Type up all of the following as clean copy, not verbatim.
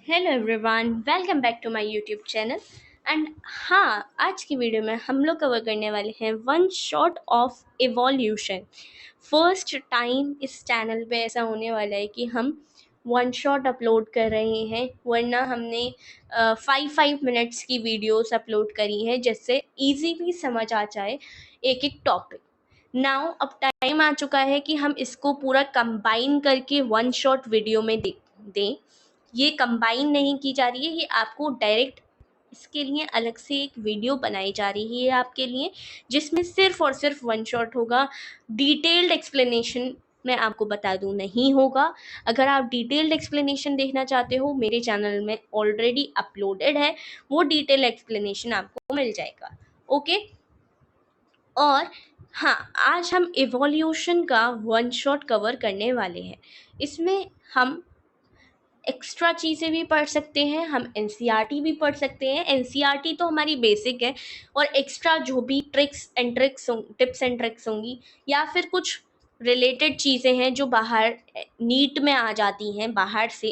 Hello everyone, welcome back to my YouTube channel. And हाँ, आज की वीडियो में हम लोग कवर करने वाले हैं one shot of evolution. First time इस चैनल पे ऐसा होने वाला है कि हम वन शॉट अपलोड कर रहे हैं, वरना हमने 5 मिनट्स की वीडियोस अपलोड करी हैं जिससे इजीली समझ आ जाए एक एक टॉपिक। नाउ अब टाइम आ चुका है कि हम इसको पूरा कंबाइन करके वन शॉट वीडियो में दें। ये कंबाइन नहीं की जा रही है, ये आपको डायरेक्ट इसके लिए अलग से एक वीडियो बनाई जा रही है आपके लिए, जिसमें सिर्फ और सिर्फ वन शॉट होगा। डिटेल्ड एक्सप्लेनेशन मैं आपको बता दूं नहीं होगा। अगर आप डिटेल्ड एक्सप्लेनेशन देखना चाहते हो, मेरे चैनल में ऑलरेडी अपलोडेड है, वो डिटेल एक्सप्लेनेशन आपको मिल जाएगा। ओके। और हाँ, आज हम इवोल्यूशन का वन शॉट कवर करने वाले हैं। इसमें हम एक्स्ट्रा चीज़ें भी पढ़ सकते हैं, हम एनसीईआरटी भी पढ़ सकते हैं। एनसीईआरटी तो हमारी बेसिक है, और एक्स्ट्रा जो भी टिप्स एंड ट्रिक्स होंगी, या फिर कुछ रिलेटेड चीज़ें हैं जो बाहर नीट में आ जाती हैं बाहर से,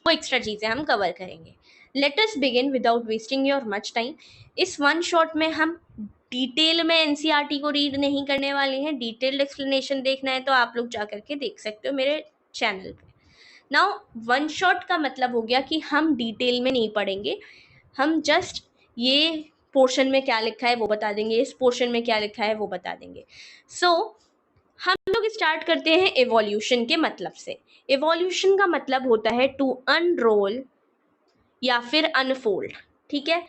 वो एक्स्ट्रा चीज़ें हम कवर करेंगे। Let us begin without wasting your much time. इस वन शॉट में हम डिटेल में एनसीईआरटी को रीड नहीं करने वाले हैं। डिटेल्ड एक्सप्लेनेशन देखना है तो आप लोग जा करके देख सकते हो मेरे चैनल पे। नाउ वन शॉट का मतलब हो गया कि हम डिटेल में नहीं पढ़ेंगे, हम जस्ट ये पोर्शन में क्या लिखा है वो बता देंगे, इस पोर्शन में क्या लिखा है वो बता देंगे। सो हम लोग स्टार्ट करते हैं एवोल्यूशन के मतलब से। एवोल्यूशन का मतलब होता है टू अनरोल या फिर अनफोल्ड। ठीक है,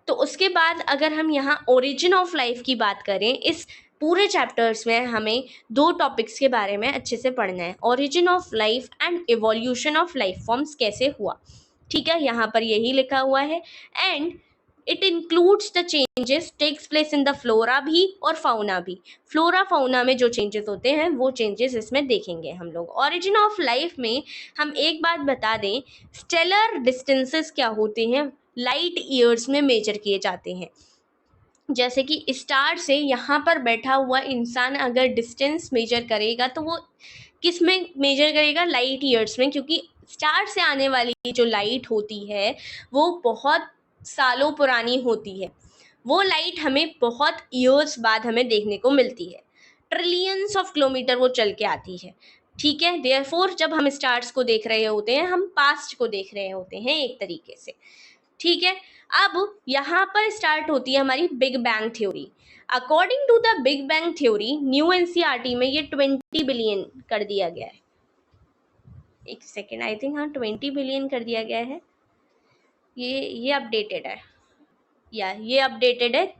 तो उसके बाद अगर हम यहाँ ओरिजिन ऑफ लाइफ की बात करें, इस पूरे चैप्टर्स में हमें दो टॉपिक्स के बारे में अच्छे से पढ़ना है, origin of life and evolution of life forms कैसे हुआ। ठीक है, यहाँ पर यही लिखा हुआ है। And it includes the changes takes place in the flora भी और फाउना भी। फ्लोरा फाउना में जो चेंजेस होते हैं वो चेंजेस इसमें देखेंगे हम लोग। ओरिजिन ऑफ लाइफ में हम एक बात बता दें, स्टेलर डिस्टेंसेस क्या होते हैं, लाइट ईयर्स में मेजर किए जाते हैं। जैसे कि स्टार से यहाँ पर बैठा हुआ इंसान अगर डिस्टेंस मेजर करेगा तो वो किस में मेजर करेगा, लाइट ईयर्स में, क्योंकि स्टार से आने वाली जो लाइट होती है वो बहुत सालों पुरानी होती है। वो लाइट हमें बहुत ईयर्स बाद हमें देखने को मिलती है, ट्रिलियंस ऑफ किलोमीटर वो चल के आती है। ठीक है, देयरफॉर जब हम स्टार्स को देख रहे होते हैं, हम पास्ट को देख रहे होते हैं एक तरीके से। ठीक है, अब यहाँ पर स्टार्ट होती है हमारी big bang theory. According to the big bang theory, new NCERT में ये 20 बिलियन कर दिया गया है। एक सेकेंड, आई थिंक हाँ 20 बिलियन कर दिया गया है। ये अपडेटेड है, या ये अपडेटेड है।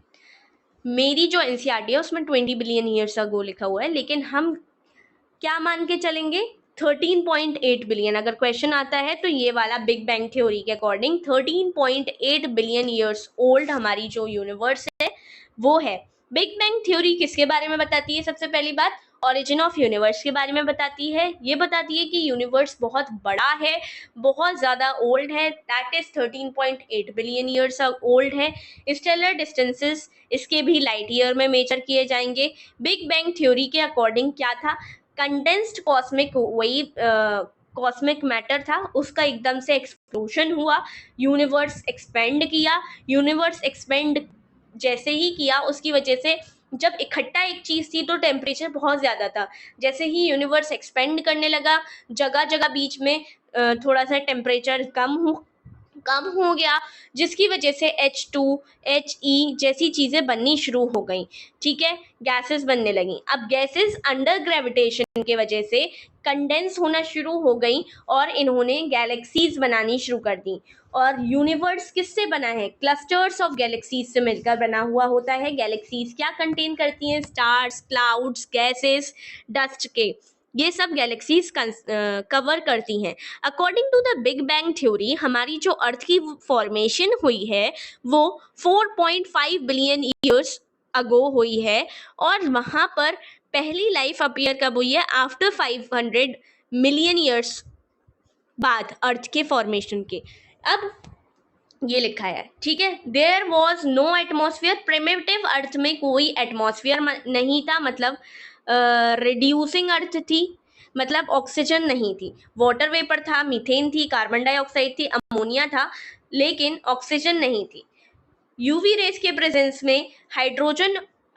मेरी जो एनसीईआरटी है उसमें 20 बिलियन ईयर्स अगो लिखा हुआ है, लेकिन हम क्या मान के चलेंगे, 13.8 बिलियन। अगर क्वेश्चन आता है तो ये वाला बिग बैंग थ्योरी के अकॉर्डिंग 13.8 बिलियन ईयर्स ओल्ड हमारी जो यूनिवर्स है वो है। बिग बैंग थ्योरी किसके बारे में बताती है, सबसे पहली बात ओरिजिन ऑफ यूनिवर्स के बारे में बताती है। ये बताती है कि यूनिवर्स बहुत बड़ा है, बहुत ज़्यादा ओल्ड है, that is 13.8 billion years old है। स्टेलर डिस्टेंसेस इसके भी लाइट ईयर में मेजर किए जाएंगे। बिग बैंग थ्योरी के अकॉर्डिंग क्या था, कंडेंस्ड कॉस्मिक वही कॉस्मिक मैटर था, उसका एकदम से एक्सप्लोजन हुआ, यूनिवर्स एक्सपेंड किया। यूनिवर्स एक्सपेंड जैसे ही किया, उसकी वजह से जब इकट्ठा एक चीज़ थी तो टेम्परेचर बहुत ज़्यादा था। जैसे ही यूनिवर्स एक्सपेंड करने लगा, जगह जगह बीच में थोड़ा सा टेम्परेचर कम हो गया, जिसकी वजह से H2 HE जैसी चीज़ें बननी शुरू हो गई। ठीक है, गैसेस बनने लगी। अब गैसेस अंडर ग्रेविटेशन की वजह से कंडेंस होना शुरू हो गई और इन्होंने गैलेक्सीज बनानी शुरू कर दी। और यूनिवर्स किससे बना है, क्लस्टर्स ऑफ गैलेक्सीज से मिलकर बना हुआ होता है। गैलेक्सीज क्या कंटेन करती हैं, स्टार्स, क्लाउड्स, गैसेस, डस्ट के, ये सब गैलेक्सीज कवर करती हैं। According to the big bang theory, हमारी जो अर्थ की फॉर्मेशन हुई है वो 4.5 बिलियन ईयर्स अगो हुई है, और वहाँ पर पहली लाइफ अपीयर कब हुई है, आफ्टर 500 मिलियन ईयर्स बाद अर्थ के फॉर्मेशन के। अब ये लिखा है, ठीक है, there was no atmosphere, primitive earth में कोई एटमोसफियर नहीं था, मतलब रिड्यूसिंग अर्थ थी। मतलब ऑक्सीजन नहीं थी, वाटर वेपर था, मीथेन थी, कार्बन डाइऑक्साइड थी, अमोनिया था, लेकिन ऑक्सीजन नहीं थी। यूवी रेस के प्रेजेंस में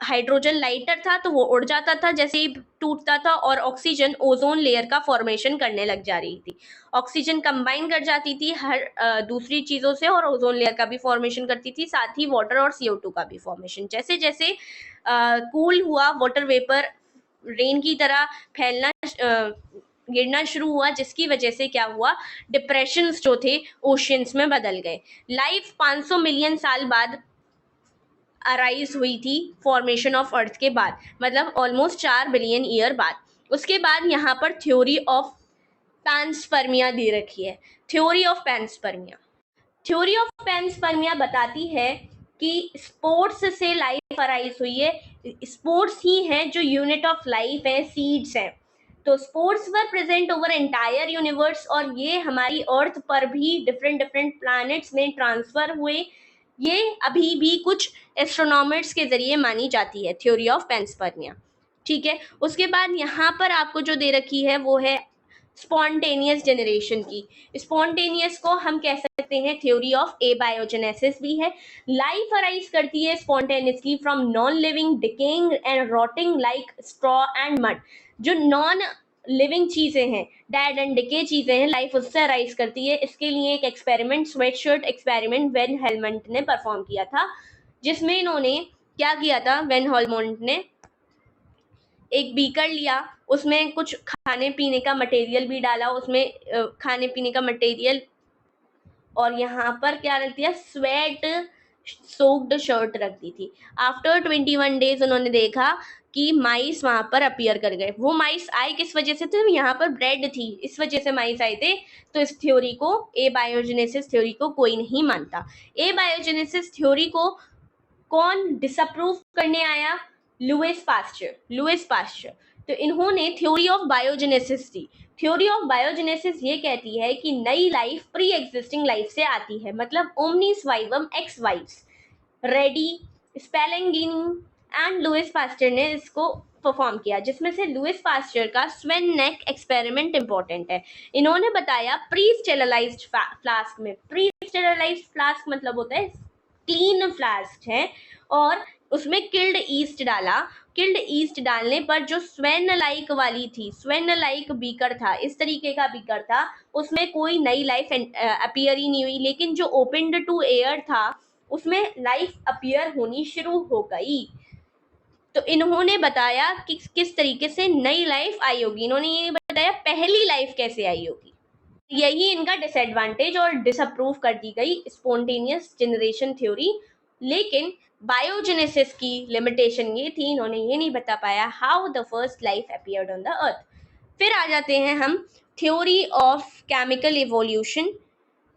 हाइड्रोजन लाइटर था, तो वो उड़ जाता था जैसे ही टूटता था, और ऑक्सीजन ओजोन लेयर का फॉर्मेशन करने लग जा रही थी। ऑक्सीजन कंबाइन कर जाती थी हर दूसरी चीजों से, और ओजोन लेयर का भी फॉर्मेशन करती थी, साथ ही वाटर और CO2 का भी फॉर्मेशन। जैसे जैसे कूल हुआ, वाटर वेपर रेन की तरह फैलना गिरना शुरू हुआ, जिसकी वजह से क्या हुआ, डिप्रेशंस जो थे ओशियंस में बदल गए। लाइफ 500 मिलियन साल बाद अराइज हुई थी फॉर्मेशन ऑफ अर्थ के बाद, मतलब ऑलमोस्ट 4 बिलियन ईयर बाद। उसके बाद यहाँ पर थ्योरी ऑफ पैंसपर्मिया दे रखी है। थ्योरी ऑफ पैंसपर्मिया बताती है कि स्पोर्ट्स से लाइफ अराइज हुई है। स्पोर्ट्स ही है जो यूनिट ऑफ लाइफ है, सीड्स है। तो sports were present over entire universe, और ये हमारी अर्थ पर भी डिफरेंट डिफरेंट प्लैनेट्स में ट्रांसफर हुए। ये अभी भी कुछ एस्ट्रोनॉमर्स के जरिए मानी जाती है, थ्योरी ऑफ पैंसपर्मिया। ठीक है, उसके बाद यहाँ पर आपको जो दे रखी है वो है स्पॉन्टेनियस जनरेशन की। स्पॉन्टेनियस को हम कह सकते हैं थ्योरी ऑफ एबायोजेनेसिस भी है। लाइफ अराइज करती है spontaneously from non living decaying and rotting like straw and mud. जो नॉन लिविंग चीजें हैं, डेड एंड डिके चीजें हैं, लाइफ उससे अराइज करती है। इसके लिए एक एक्सपेरिमेंट, स्वेटशर्ट एक्सपेरिमेंट वेन हेलमंट ने परफॉर्म किया था, जिसमें इन्होंने क्या किया था, वेन हेलमंट ने एक बीकर लिया, उसमें कुछ खाने पीने का मटेरियल भी डाला, उसमें खाने पीने का मटेरियल, और यहाँ पर क्या रख दिया, स्वेट सोक्ड शर्ट रख दी थी। आफ्टर 21 डेज उन्होंने देखा कि माइस वहां पर अपीयर कर गए। वो माइस आए किस वजह से थे, यहाँ पर ब्रेड थी, इस वजह से माइस आए थे। तो इस थ्योरी को, ए बायोजेनेसिस थ्योरी को कोई नहीं मानता। ए बायोजेनेसिस थ्योरी को कौन डिसअप्रूव करने आया, लुइस पास्चर। तो इन्होंने थ्योरी ऑफ बायोजेनेसिस दी। थ्योरी ऑफ बायोजेनेसिस ये कहती है कि नई लाइफ प्री एग्जिस्टिंग लाइफ से आती है, मतलब ओमनिस वाइवम एक्स वाइव्स, Redi, Spallanzani and Louis Pasteur ने इसको परफॉर्म किया, जिसमें से लुइस पास्चर का स्वेन नेक एक्सपेरिमेंट इंपॉर्टेंट है। इन्होंने बताया प्री स्टेरलाइज्ड फ्लास्क में, प्री स्टेरलाइज्ड फ्लास्क मतलब होता है क्लीन फ्लास्क है, और उसमें किल्ड ईस्ट डाला। किल्ड ईस्ट डालने पर जो स्वेन लाइक वाली थी, स्वेन लाइक बीकर था, इस तरीके का बीकर था, उसमें कोई नई लाइफ अपीयर ही नहीं हुई। लेकिन जो ओपनड टू एयर था उसमें लाइफ अपीयर होनी शुरू हो गई। तो इन्होंने बताया कि किस तरीके से नई लाइफ आई होगी। इन्होंने ये बताया पहली लाइफ कैसे आई होगी। यही इनका डिसएडवांटेज और डिसअप्रूव कर दी गई स्पॉन्टेनियस जनरेशन थ्योरी। लेकिन बायोजेनेसिस की लिमिटेशन ये थी, इन्होंने ये नहीं बता पाया how the first life appeared on the earth. फिर आ जाते हैं हम थ्योरी ऑफ केमिकल इवोल्यूशन,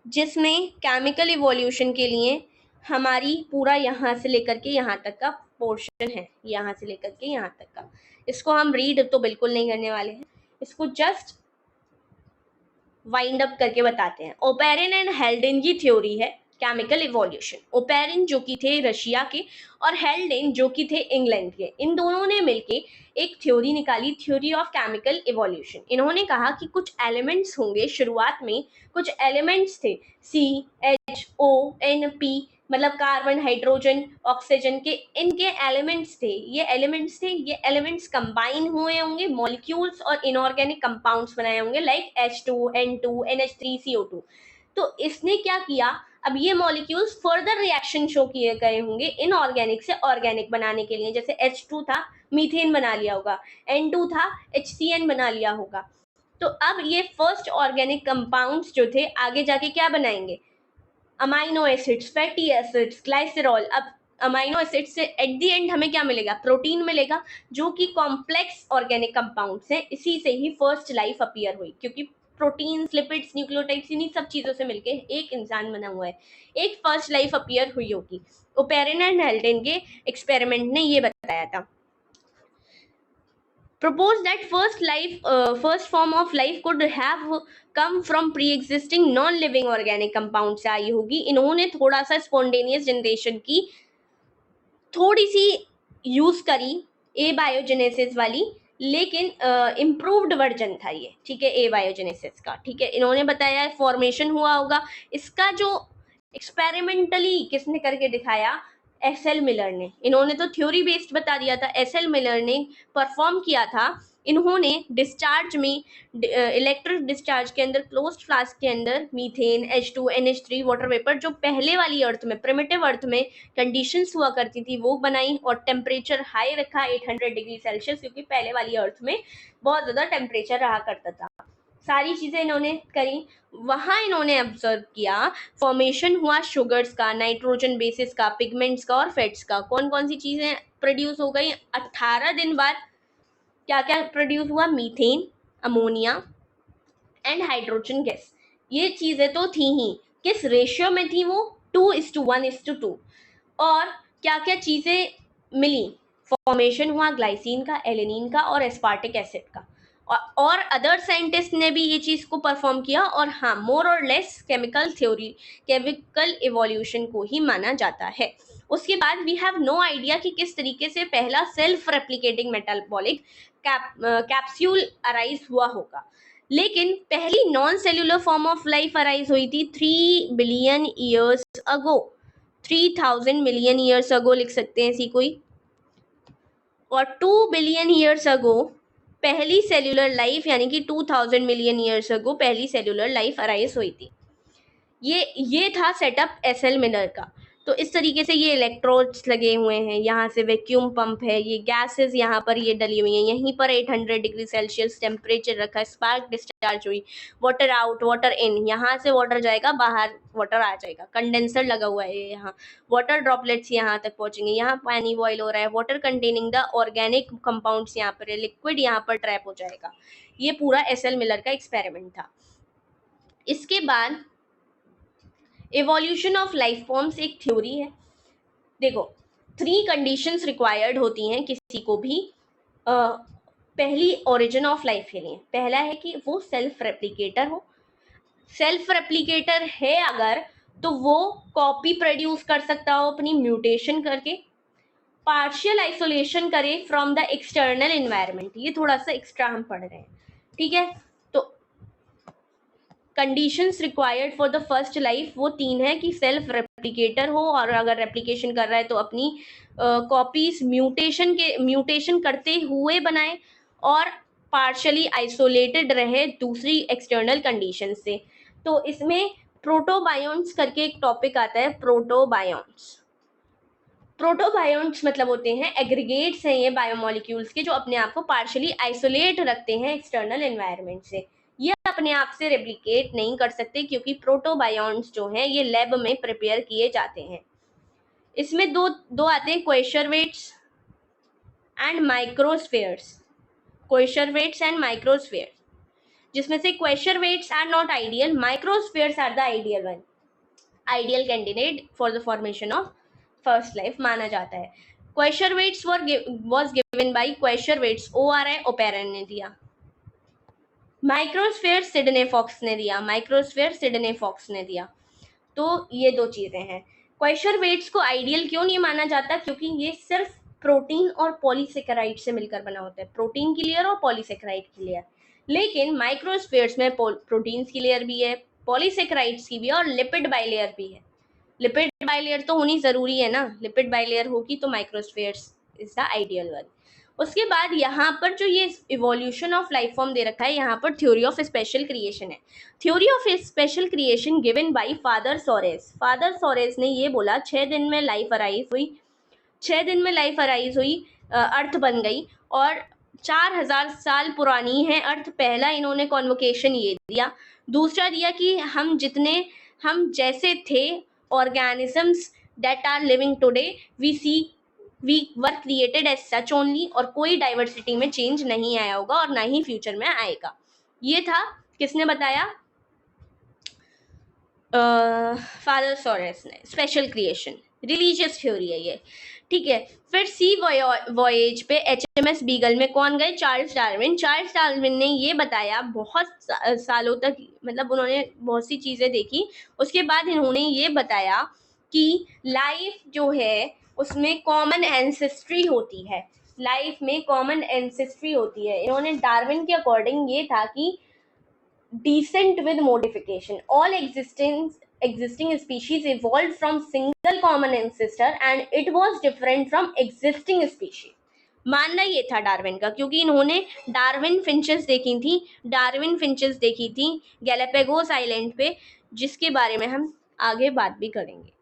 जिसमें केमिकल इवोल्यूशन के लिए हमारी पूरा यहाँ से लेकर के यहाँ तक का पोर्शन है, यहाँ से लेकर के यहाँ तक का। इसको हम रीड तो बिल्कुल नहीं करने वाले हैं, इसको जस्ट वाइंड अप करके बताते हैं। ओपेरिन एंड हेल्डेन की थ्योरी है केमिकल इवोल्यूशन। ओपेरिन जो कि थे रशिया के, और हेल्डेन जो कि थे इंग्लैंड के, इन दोनों ने मिलके एक थ्योरी निकाली, थ्योरी ऑफ केमिकल इवोल्यूशन। इन्होंने कहा कि कुछ एलिमेंट्स होंगे, शुरुआत में कुछ एलिमेंट्स थे, CHONP, मतलब कार्बन, हाइड्रोजन, ऑक्सीजन के, इनके एलिमेंट्स थे, ये एलिमेंट्स कंबाइन हुए होंगे, मॉलिक्यूल्स और इनऑर्गेनिक कंपाउंड्स बनाए होंगे, like H2, N2, NH3, CO2। तो इसने क्या किया, अब ये मॉलिक्यूल्स फर्दर रिएक्शन शो किए गए होंगे इनऑर्गेनिक से ऑर्गेनिक बनाने के लिए। जैसे H2 था, मीथेन बना लिया होगा, N2 था, HCN बना लिया होगा। तो अब ये फर्स्ट ऑर्गेनिक कंपाउंड्स जो थे आगे जाके क्या बनाएंगे, amino acids, fatty acids, glycerol. अब अमाइनो एसिड से एट द एंड हमें क्या मिलेगा, प्रोटीन मिलेगा, जो कि कॉम्प्लेक्स ऑर्गेनिक कंपाउंड्स हैं। इसी से ही फर्स्ट लाइफ अपीयर हुई, क्योंकि प्रोटीन, लिपिड्स, न्यूक्लियोटाइड्स, इन्हीं सब चीजों से मिलके एक इंसान बना हुआ है, एक फर्स्ट लाइफ अपीयर हुई होगी। ओपेरिन एंड हेल्डेन के एक्सपेरिमेंट ने ये बताया था। Propose that first form of life could have come from pre-existing non-living organic compound से आई होगी। इन्होंने थोड़ा सा spontaneous generation की थोड़ी सी यूज करी, ए बायोजेनेसिस वाली, लेकिन इम्प्रूव्ड वर्जन था ये, ठीक है, एबायोजेनेसिस का, ठीक है। इन्होंने बताया फॉर्मेशन हुआ होगा, इसका जो एक्सपेरिमेंटली किसने करके दिखाया, एस एल मिलर ने। इन्होंने तो थ्योरी बेस्ड बता दिया था, एस एल मिलर ने परफॉर्म किया था। इन्होंने डिस्चार्ज में, इलेक्ट्रिक डिस्चार्ज के अंदर, क्लोज्ड फ्लास्क के अंदर methane, H2, NH3 water vapour, जो पहले वाली अर्थ में, प्रिमिटिव अर्थ में कंडीशंस हुआ करती थी, वो बनाई और टेम्परेचर हाई रखा 800 डिग्री सेल्सियस, क्योंकि पहले वाली अर्थ में बहुत ज़्यादा टेम्परेचर रहा करता था। सारी चीज़ें इन्होंने करी। वहाँ इन्होंने ऑब्जर्व किया फॉर्मेशन हुआ शुगर्स का, नाइट्रोजन बेसिस का, पिगमेंट्स का और फैट्स का। कौन कौन सी चीज़ें प्रोड्यूस हो गई 18 दिन बाद? क्या क्या प्रोड्यूस हुआ? Methane, ammonia and hydrogen gas. ये चीज़ें तो थी ही, किस रेशियो में थी वो? 2:1:2। और क्या क्या चीज़ें मिली? फॉर्मेशन हुआ ग्लाइसिन का, एलेनिन का और एस्पार्टिक एसिड का। और अदर साइंटिस्ट ने भी ये चीज़ को परफॉर्म किया। और हाँ, मोर और less chemical theory, chemical evolution को ही माना जाता है। उसके बाद वी हैव नो आइडिया कि किस तरीके से पहला self replicating metabolic capsule arise हुआ होगा। लेकिन पहली non cellular form of life arise हुई थी 3 billion years ago. 3000 million years ago लिख सकते हैं इसी कोई। और 2 बिलियन ईयर्स अगो पहली सेल्यूलर लाइफ, यानी कि 2000 मिलियन ईयर्स अगो पहली सेल्यूलर लाइफ अराइज हुई थी। ये था सेटअप एस एल मिलर का। तो इस तरीके से ये इलेक्ट्रोड्स लगे हुए हैं, यहाँ से वैक्यूम पंप है, ये गैसेस यहाँ पर ये डली हुई हैं, यहीं पर 800 डिग्री सेल्सियस टेम्परेचर रखा, स्पार्क डिस्चार्ज हुई, वाटर आउट वाटर इन, यहाँ से वाटर जाएगा बाहर, वाटर आ जाएगा, कंडेंसर लगा हुआ है यहाँ, वाटर ड्रॉपलेट्स यहाँ तक पहुँचेंगे, यहाँ पानी बॉयल हो रहा है, water containing the organic compounds यहाँ पर है, लिक्विड यहाँ पर ट्रैप हो जाएगा। ये पूरा एस एल मिलर का एक्सपेरिमेंट था। इसके बाद इवोल्यूशन ऑफ लाइफ फॉर्म्स एक थ्योरी है। देखो, 3 कंडीशंस रिक्वायर्ड होती हैं किसी को भी पहली ओरिजिन ऑफ लाइफ के लिए। पहला है कि वो सेल्फ रेप्लिकेटर हो। सेल्फ रेप्लिकेटर है अगर, तो वो कॉपी प्रोड्यूस कर सकता हो अपनी म्यूटेशन करके, पार्शियल आइसोलेशन करे फ्रॉम द एक्सटर्नल एनवायरनमेंट। ये थोड़ा सा एक्स्ट्रा हम पढ़ रहे हैं, ठीक है। तो conditions required for the first life वो 3 है कि सेल्फ रेप्लिकेटर हो, और अगर रेप्लिकेशन कर रहा है तो अपनी कॉपीज म्यूटेशन करते हुए बनाए, और पार्शली आइसोलेटेड रहे दूसरी एक्सटर्नल कंडीशन से। तो इसमें प्रोटोबायोन्ट्स करके एक टॉपिक आता है, प्रोटोबायोन्ट्स। प्रोटोबायोन्ट्स मतलब होते हैं एग्रीगेट्स हैं ये बायोमोलिक्यूल्स के, जो अपने आप को पार्शली आइसोलेट रखते हैं एक्सटर्नल एनवायरनमेंट से। ये अपने आप से रेप्लिकेट नहीं कर सकते, क्योंकि प्रोटोबायोन्ट्स जो हैं ये लैब में प्रिपेयर किए जाते हैं। इसमें दो आते हैं, क्वेशरवेट्स एंड माइक्रोस्फेयर्स। क्वेशरवेट्स एंड माइक्रोस्फेयर, जिसमें से coacervates are not ideal, microspheres are the ideal one, ideal candidate for the formation of first life माना जाता है। Coacervates was given by coacervates, ORI Oparin ने दिया। माइक्रोस्फेयर सिडने फॉक्स ने दिया, माइक्रोस्फेयर सिडने फॉक्स ने दिया। तो ये 2 चीजें हैं। क्वेशरवेट्स को आइडियल क्यों नहीं माना जाता? क्योंकि ये सिर्फ प्रोटीन और पॉलीसेकेराइड से मिलकर बना होता है, प्रोटीन की लेयर और पॉलीसेकेराइड की लेयर। लेकिन माइक्रोस्फेयर्स में प्रोटीन्स की लेयर भी है, पॉलीसेकेराइड्स की भी है, और लिपिड बाइलेयर भी है। लिपिड बाइलेयर तो होनी जरूरी है ना, लिपिड बाइलेयर होगी तो माइक्रोस्फेयर्स इज द आइडियल वन। उसके बाद यहाँ पर जो ये इवोल्यूशन ऑफ लाइफ फॉर्म दे रखा है, यहाँ पर थ्योरी ऑफ स्पेशल क्रिएशन है। Theory of special creation given by father Soros. Father Soros ने ये बोला 6 दिन में लाइफ अराइज हुई, 6 दिन में लाइफ अराइज हुई, अर्थ बन गई, और 4000 साल पुरानी है अर्थ। पहला इन्होंने कॉन्वोकेशन ये दिया। दूसरा दिया कि हम जैसे थे, organisms that are living today, we were created as such only, और कोई डाइवर्सिटी में चेंज नहीं आया होगा और ना ही फ्यूचर में आएगा। ये था, किसने बताया? फादर सोरेस ने। स्पेशल क्रिएशन रिलीजियस थ्योरी है ये, ठीक है। फिर सी वॉयेज पे HMS बीगल में कौन गए? Charles Darwin. चार्ल्स डार्विन ने ये बताया, बहुत सालों तक, मतलब उन्होंने बहुत सी चीज़ें देखी, उसके बाद इन्होंने ये बताया कि लाइफ जो है उसमें कॉमन एंसेस्ट्री होती है। लाइफ में कॉमन एंसेस्ट्री होती है। इन्होंने डार्विन के अकॉर्डिंग ये था कि descent with modification. All existing species evolved from single common ancestor and it was different from existing species. मानना ये था डार्विन का, क्योंकि इन्होंने डार्विन फिंचेस देखी थी गैलापागोस आइलैंड पे, जिसके बारे में हम आगे बात भी करेंगे।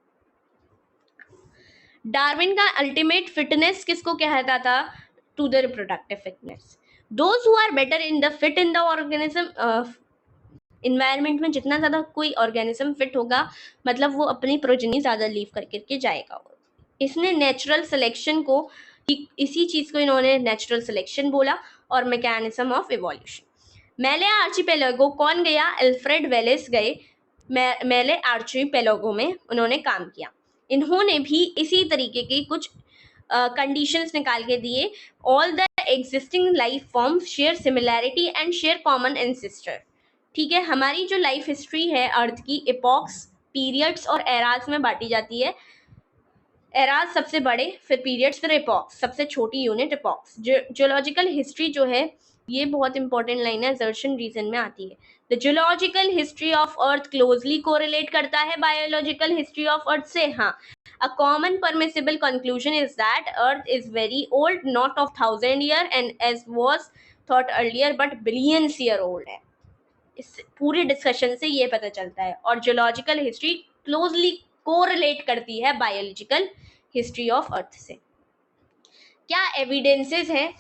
डार्विन का अल्टीमेट फिटनेस किसको कहता था? To the reproductive fitness. Those who are better in the fit in the organism environment में, जितना ज़्यादा कोई ऑर्गेनिज्म फिट होगा मतलब वो अपनी प्रोजेनी ज़्यादा लीव करके जाएगा। इसने नेचुरल सिलेक्शन को, इसी चीज़ को इन्होंने नेचुरल सिलेक्शन बोला और मैकेनिज्म ऑफ इवोल्यूशन। मेले आर्चिपेलागो कौन गया? अल्फ्रेड वेलेस गए मेले आर्चिपेलागो में, उन्होंने काम किया। इन्होंने भी इसी तरीके की कुछ कंडीशंस निकाल के दिए। All the existing life forms share similarity and share common ancestor. ठीक है, हमारी जो लाइफ हिस्ट्री है अर्थ की एपॉक्स, पीरियड्स और एराज में बांटी जाती है। एराज सबसे बड़े, फिर पीरियड्स, फिर एपॉक्स, सबसे छोटी यूनिट एपॉक्स। जियोलॉजिकल हिस्ट्री जो है, ये बहुत इंपॉर्टेंट लाइन है, जर्शन रीजन में आती है। The geological history of earth closely correlate करता है बायोलॉजिकल हिस्ट्री ऑफ अर्थ से। हाँ, a common permissible conclusion is that earth is very old, not of 1000 year and as was thought earlier but billions year old है। इस पूरे discussion से ये पता चलता है। और जियोलॉजिकल हिस्ट्री क्लोजली कोरिलेट करती है बायोलॉजिकल हिस्ट्री ऑफ अर्थ से। क्या एविडेंसेस हैं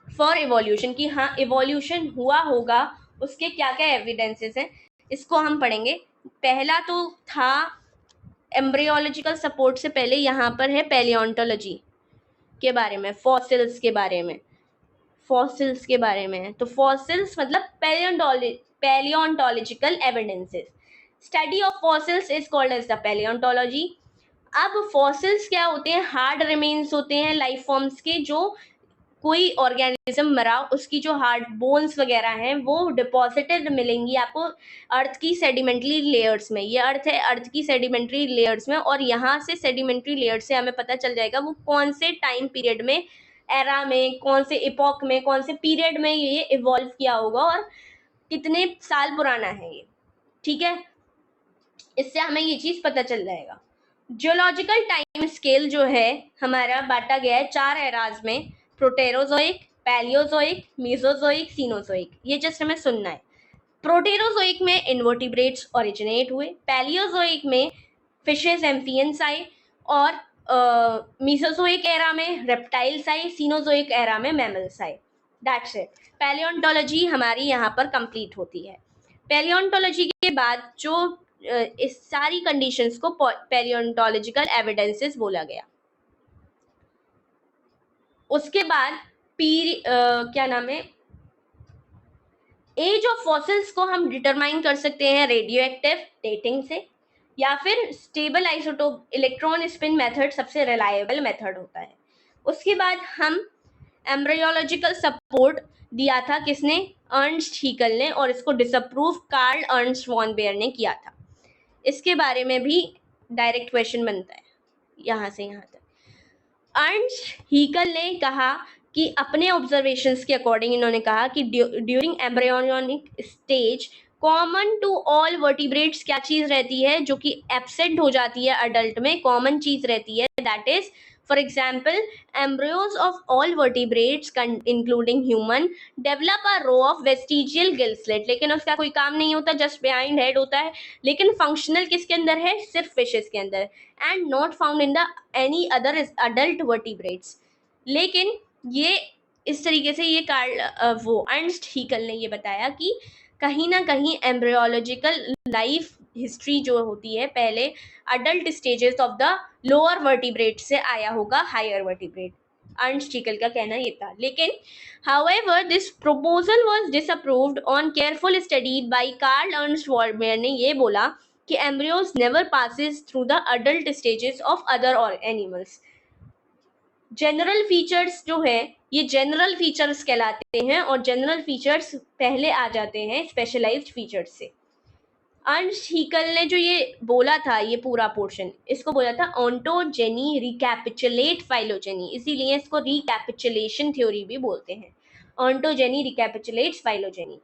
फॉर इवोल्यूशन की? हाँ, इवोल्यूशन हुआ होगा, उसके क्या क्या एविडेंसेस हैं इसको हम पढ़ेंगे। पहला तो था एम्ब्रियोलॉजिकल सपोर्ट से पहले यहाँ पर है पैलियोंटोलॉजी के बारे में, फॉसिल्स के बारे में, फॉसिल्स के बारे में है। तो फॉसिल्स मतलब palaeontological evidences. Study of fossils is called as the palaeontology. अब फॉसिल्स क्या होते हैं? हार्ड रिमेन्स होते हैं लाइफ फॉर्म्स के, जो कोई ऑर्गेनिज्म मरा उसकी जो हार्ड बोन्स वगैरह हैं वो डिपॉजिटेड मिलेंगी आपको अर्थ की सेडिमेंट्री लेयर्स में। ये अर्थ है अर्थ की सेडिमेंट्री लेयर्स में, और यहाँ से सेडिमेंट्री लेयर्स से हमें पता चल जाएगा वो कौन से टाइम पीरियड में, एरा में, कौन से इपॉक में, कौन से पीरियड में ये इवॉल्व किया होगा और कितने साल पुराना है ये। ठीक है, इससे हमें ये चीज पता चल जाएगा। जियोलॉजिकल टाइम स्केल जो है हमारा बांटा गया है 4 एराज में, प्रोटेरोजोइक, पैलियोजोइक, मीजोजोइक, सीनोजोइक। ये जस्ट हमें सुनना है। प्रोटेरोजोइक में इन्वर्टिब्रेट्स ओरिजिनेट हुए, पैलियोजोइक में फिशेस एम्फियंस आए, और मीसोजोइक एरा में रेप्टाइल्स आए, सीनोजोइक एरा में मैमल्स आए। That's it. पैलियोंटोलॉजी हमारी यहाँ पर कंप्लीट होती है। पैलियोंटोलॉजी के बाद जो इस सारी कंडीशंस को पैलियोंटोलॉजिकल एविडेंसेस बोला गया। उसके बाद क्या नाम है, एज ऑफ फॉसिल्स को हम डिटरमाइन कर सकते हैं रेडियो एक्टिव डेटिंग से, या फिर stable isotope electron spin method सबसे रिलायबल मेथड होता है। उसके बाद हम एम्ब्रियोलॉजिकल सपोर्ट दिया था किसने? अर्नस्ट हीकल ने, और इसको disapprove Karl Ernst von Baer ने किया था। इसके बारे में भी डायरेक्ट क्वेश्चन बनता है यहाँ से यहाँ तक। अर्नस्ट हीकल ने कहा कि अपने ऑब्जर्वेशंस के अकॉर्डिंग इन्होंने कहा कि during embryonic stage common to all vertebrates क्या चीज रहती है जो कि एब्सेंट हो जाती है अडल्ट में, कॉमन चीज रहती है, that is for example embryos of all vertebrates including human develop a row of vestigial gill slit। लेकिन उसका कोई काम नहीं होता, जस्ट बिहाइंड हेड होता है, लेकिन फंक्शनल किसके अंदर है? सिर्फ फिशेस के अंदर, and not found in the any other adult vertebrates. लेकिन ये इस तरीके से ये वो अर्नस्ट हीकल ने ये बताया कि कहीं ना कहीं एम्ब्रियोलॉजिकल लाइफ हिस्ट्री जो होती है पहले adult stages of the lower vertebrate से आया होगा हायर वर्टिब्रेट। अर्नस्ट हीकल का कहना ये था। लेकिन however this proposal was disapproved on careful study by Karl Ernst Vollmeyer ने ये बोला कि embryos never passes through the adult stages of other और एनिमल्स। जनरल फीचर्स जो है ये जनरल फीचर्स कहलाते हैं, और जनरल फीचर्स पहले आ जाते हैं स्पेशलाइज्ड फीचर्स से। अर्नस्ट हीकल ने जो ये बोला था, ये पूरा पोर्शन, इसको बोला था ऑन्टोजेनी रिकैपिचुलेट फाइलोजेनी, इसीलिए इसको रिकैपिचुलेशन थ्योरी भी बोलते हैं। ऑन्टोजेनी रिकैपिचुलेट्स फाइलोजेनी,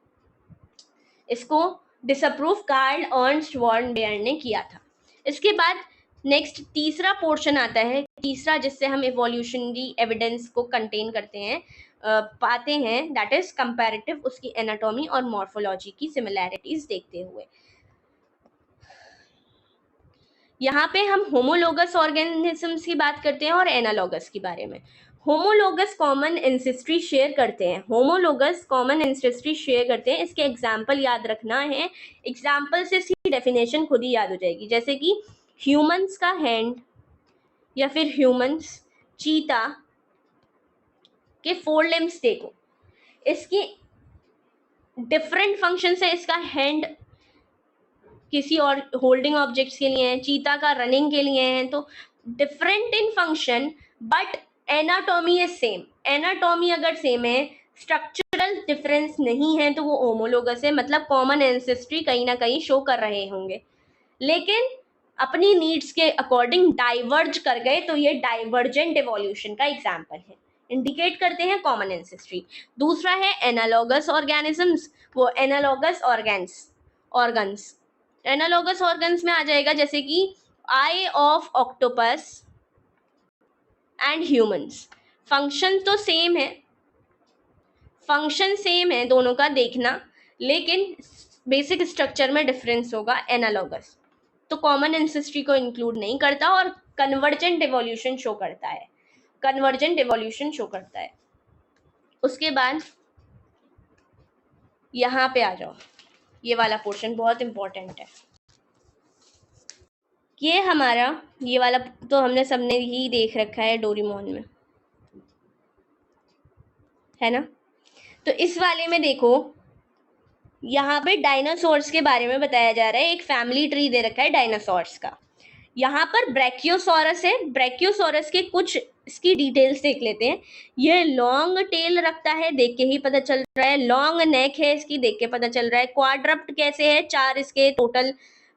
इसको disapprove Karl Ernst von Baer ने किया था। इसके बाद नेक्स्ट तीसरा पोर्शन आता है, तीसरा जिससे हम इवोल्यूशनरी एविडेंस को कंटेन करते हैं, पाते हैं, दैट इज कंपैरेटिव, उसकी एनाटॉमी और मॉर्फोलॉजी की सिमिलैरिटीज देखते हुए। यहाँ पे हम होमोलोगस ऑर्गेनिजम्स की बात करते हैं और एनालॉगस के बारे में। होमोलोगस कॉमन एंसेस्ट्री शेयर करते हैं, होमोलोगस कॉमन एंसेस्ट्री शेयर करते हैं, इसके एग्जाम्पल याद रखना है, एग्जाम्पल से इसकी डेफिनेशन खुद ही याद हो जाएगी। जैसे कि ह्यूमंस का हैंड या फिर ह्यूमंस चीता के 4 लिम्स देखो, इसकी डिफरेंट फंक्शन है। इसका हैंड किसी और होल्डिंग ऑब्जेक्ट्स के लिए है, चीता का रनिंग के लिए है, तो different in function but anatomy is same. Anatomy अगर सेम है, स्ट्रक्चरल डिफरेंस नहीं है, तो वो होमोलोगस है, मतलब कॉमन एंसेस्ट्री कहीं ना कहीं शो कर रहे होंगे, लेकिन अपनी नीड्स के अकॉर्डिंग डाइवर्ज कर गए, तो ये डाइवर्जेंट इवोल्यूशन का एग्जाम्पल है, इंडिकेट करते हैं कॉमन एंसेस्ट्री। दूसरा है एनालॉगस ऑर्गेनिजम्स, वो एनालॉगस ऑर्गन्स एनालॉगस ऑर्गन्स में आ जाएगा, जैसे कि eye of octopus and humans. Function तो सेम है, फंक्शन सेम है दोनों का देखना, लेकिन बेसिक स्ट्रक्चर में डिफरेंस होगा एनालॉगस, तो कॉमन एंसेस्ट्री को इंक्लूड नहीं करता और कन्वर्जेंट इवोल्यूशन शो करता है, कन्वर्जेंट इवोल्यूशन शो करता है। उसके बाद यहाँ पे आ जाओ, ये वाला पोर्शन बहुत इंपॉर्टेंट है। ये हमारा, ये वाला तो हमने सबने ही देख रखा है डोरेमोन में, है ना। तो इस वाले में देखो, यहाँ पे डायनासोर्स के बारे में बताया जा रहा है, एक फैमिली ट्री दे रखा है डायनासोर्स का। यहाँ पर ब्रैकियोसॉरस है, ब्रैकियोसॉरस के कुछ इसकी डिटेल्स देख लेते हैं। ये लॉन्ग टेल रखता है, देख के ही पता चल रहा है। लॉन्ग नेक है इसकी, देख के पता चल रहा है। क्वाड्रप्ट कैसे है, 4 इसके टोटल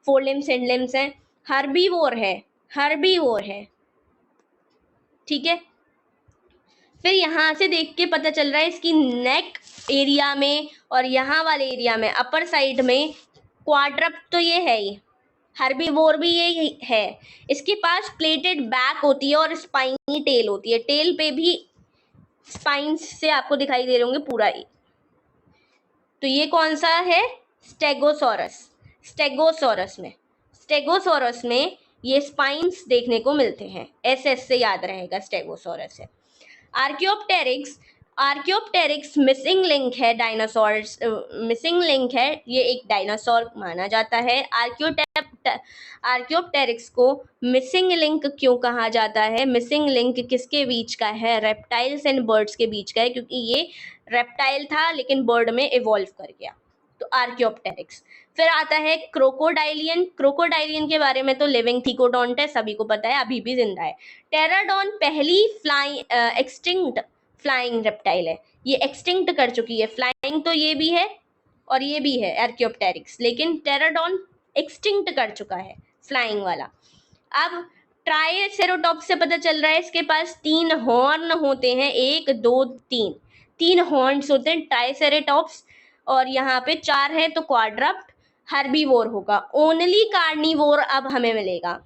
4 लिम्स एंड लिम्स हैं। हर्बीवोर है, हर्बीवोर है, ठीक है। फिर यहाँ से देख के पता चल रहा है इसकी नेक एरिया में और यहाँ वाले एरिया में, अपर साइड में क्वाड्रप्ट तो ये है ही, हर्बीवोर भी ये है। इसके पास प्लेटेड बैक होती है और स्पाइनी टेल होती है, टेल पे भी स्पाइन्स से आपको दिखाई दे रहे होंगे पूरा ही। तो ये कौन सा है, स्टेगोसॉरस। स्टेगोसॉरस में ये स्पाइन्स देखने को मिलते हैं, एस से याद रहेगा, स्टेगोसॉरस है। आर्कियोप्टेरिक्स मिसिंग लिंक है, डायनासोर्स मिसिंग लिंक है, ये एक डायनासोर माना जाता है। आर्कियोप्टेरिक्स को मिसिंग लिंक क्यों कहा जाता है, मिसिंग लिंक किसके बीच का है, रेप्टाइल्स एंड बर्ड्स के बीच का है, क्योंकि ये रेप्टाइल था लेकिन बर्ड में इवॉल्व कर गया, तो आर्कियोप्टेरिक्स। फिर आता है क्रोकोडाइलियन। क्रोकोडाइलियन के बारे में तो लिविंग थिकोडोंट है, सभी को पता है, अभी भी जिंदा है। टेराडॉन पहली एक्सटिंक्ट फ्लाइंग रेप्टाइल है, ये एक्सटिंक्ट कर चुकी है। फ्लाइंग तो ये भी है और ये भी है आर्कियोप्टेरिक्स, लेकिन टेराडॉन एक्सटिंक्ट कर चुका है फ्लाइंग वाला। अब ट्राइसेरोटॉप्स से पता चल रहा है इसके पास 3 हॉर्न होते हैं, 1 2 3, 3 हॉर्न्स होते हैं ट्राइसेरोटॉप्स, और यहाँ पे 4 है, तो क्वाड्रप्ट हर्बीवोर होगा। ओनली कार्निवोर अब हमें मिलेगा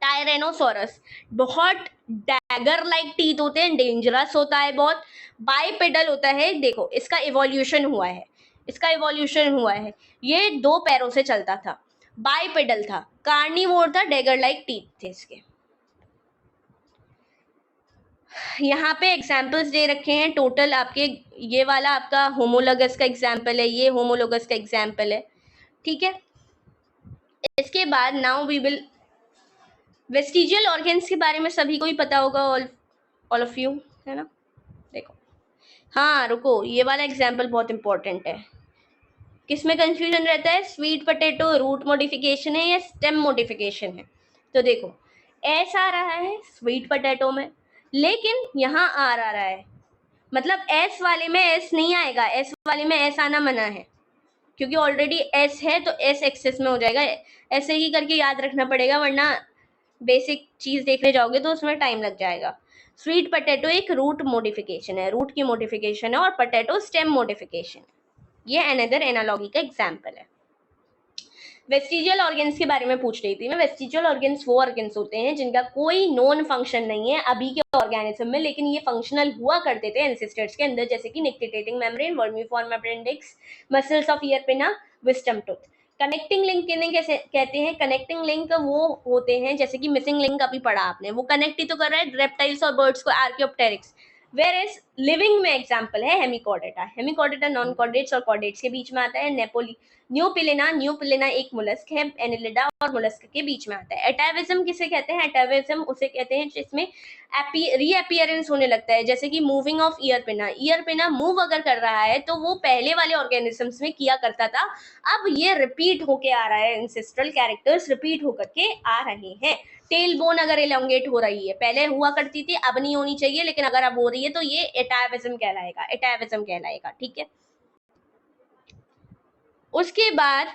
टायरेनोसोरस, बहुत डैगर लाइक टीथ होते हैं, डेंजरस होता है बहुत, बाइपेडल होता है। देखो इसका इवोल्यूशन हुआ है, ये 2 पैरों से चलता था, बाइपेडल था। कार्निवोर था, डैगर लाइक टीथ थे इसके। यहाँ पे एग्जाम्पल्स दे रखे हैं टोटल आपके, ये वाला आपका होमोलोगस का एग्जाम्पल है, ये होमोलोगस का एग्जाम्पल है, ठीक है। इसके बाद now we will, vestigial organs के बारे में सभी को ही पता होगा, ऑल ऑफ यू, है ना। देखो, हाँ रुको, ये वाला एग्जाम्पल बहुत इंपॉर्टेंट है। किसमें कंफ्यूजन रहता है, स्वीट पोटैटो रूट मॉडिफिकेशन है या स्टेम मॉडिफिकेशन है। तो देखो एस आ रहा है स्वीट पोटैटो में, लेकिन यहाँ आर आ रहा है, मतलब एस वाले में एस नहीं आएगा, एस वाले में एस आना मना है, क्योंकि ऑलरेडी एस है तो एस एक्सेस में हो जाएगा, ऐसे ही करके याद रखना पड़ेगा, वरना बेसिक चीज देखने जाओगे तो उसमें टाइम लग जाएगा। स्वीट पोटैटो एक रूट मॉडिफिकेशन है, रूट की मॉडिफिकेशन है, और पोटैटो स्टेम मॉडिफिकेशन है। ये अनदर एनालॉजी का एग्जाम्पल है। वेस्टिजियल ऑर्गन्स के बारे में पूछ रही थी मैं। वेस्टिजियल ऑर्गन्स वो ऑर्गन्स होते हैं जिनका कोई नॉन फंक्शन नहीं है अभी के ऑर्गेनिज्म में, लेकिन ये फंक्शनल हुआ करते थे एंसेस्टर्स के अंदर, जैसे कि nictitating membrane, vermiform appendix, muscles of year पिना, विस्टम टूथ। कनेक्टिंग लिंक किन्हें कैसे कहते हैं? कनेक्टिंग लिंक वो होते हैं, जैसे कि मिसिंग लिंक अभी पढ़ा आपने, वो कनेक्ट ही तो कर रहा है रेप्टाइल्स और बर्ड्स को, आर्कियोप्टेरिक्स। वेर एज लिविंग में एग्जाम्पल है हेमिकॉर्डेटा। हेमिकॉर्डेटा नॉन कॉर्डेट्स और कॉर्डेट्स के बीच में आता है। न्यूपिलिना एक मोलस्क है, एनिलिडा और मोलस्क के बीच में आता है। एटाविज्म किसे कहते हैं? एटाविज्म उसे कहते हैं जिसमें रीअपियरेंस होने लगता है, जैसे कि मूविंग ऑफ ईयर पिना। ईयर पिना मूव अगर कर रहा है तो वो पहले वाले ऑर्गेनिजम्स में किया करता था, अब ये रिपीट होके आ रहा है, एंसेस्ट्रल कैरेक्टर्स रिपीट होकर के आ रहे हैं। टेल बोन अगर एलोंगेट हो रही है, पहले हुआ करती थी अब नहीं होनी चाहिए, लेकिन अगर अब हो रही है तो ये एटाविज्म कहलाएगा। ठीक है, उसके बाद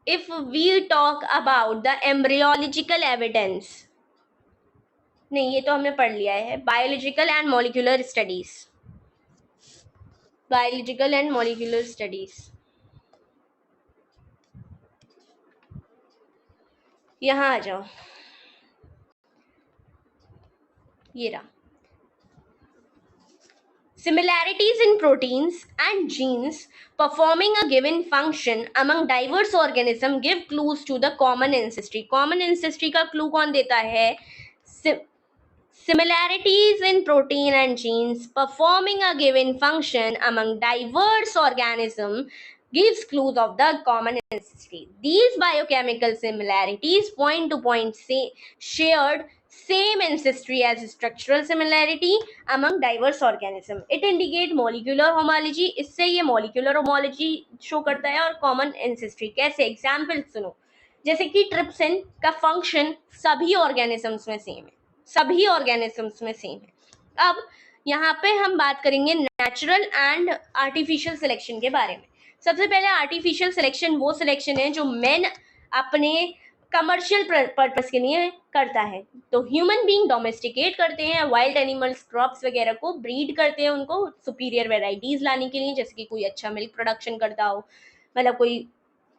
if we talk about the embryological evidence, नहीं ये तो हमने पढ़ लिया है, बायोलॉजिकल एंड मॉलिक्यूलर स्टडीज, यहां आ जाओ, ये रहा। Similarities in proteins and genes performing a given function among diverse organisms give clues to the common ancestry. Common ancestry का clue कौन देता है? Similarities in protein and genes performing a given function among diverse organisms gives clues of the common ancestry. These biochemical similarities point to point shared same ancestry as structural similarity among diverse organism. It indicate molecular homology. इससे ये molecular homology show करता है, और common ancestry कैसे? Example सुनो, जैसे कि trypsin का फंक्शन सभी ऑर्गेनिजम्स में सेम है, अब यहाँ पे हम बात करेंगे नेचुरल एंड आर्टिफिशियल सिलेक्शन के बारे में। सबसे पहले आर्टिफिशियल सिलेक्शन वो सिलेक्शन है जो मैन अपने कमर्शियल पर्पस के लिए करता है। तो ह्यूमन बीइंग डोमेस्टिकेट करते हैं वाइल्ड एनिमल्स, क्रॉप्स वगैरह को ब्रीड करते हैं उनको सुपीरियर वेराइटीज लाने के लिए, जैसे कि कोई अच्छा मिल्क प्रोडक्शन करता हो, मतलब कोई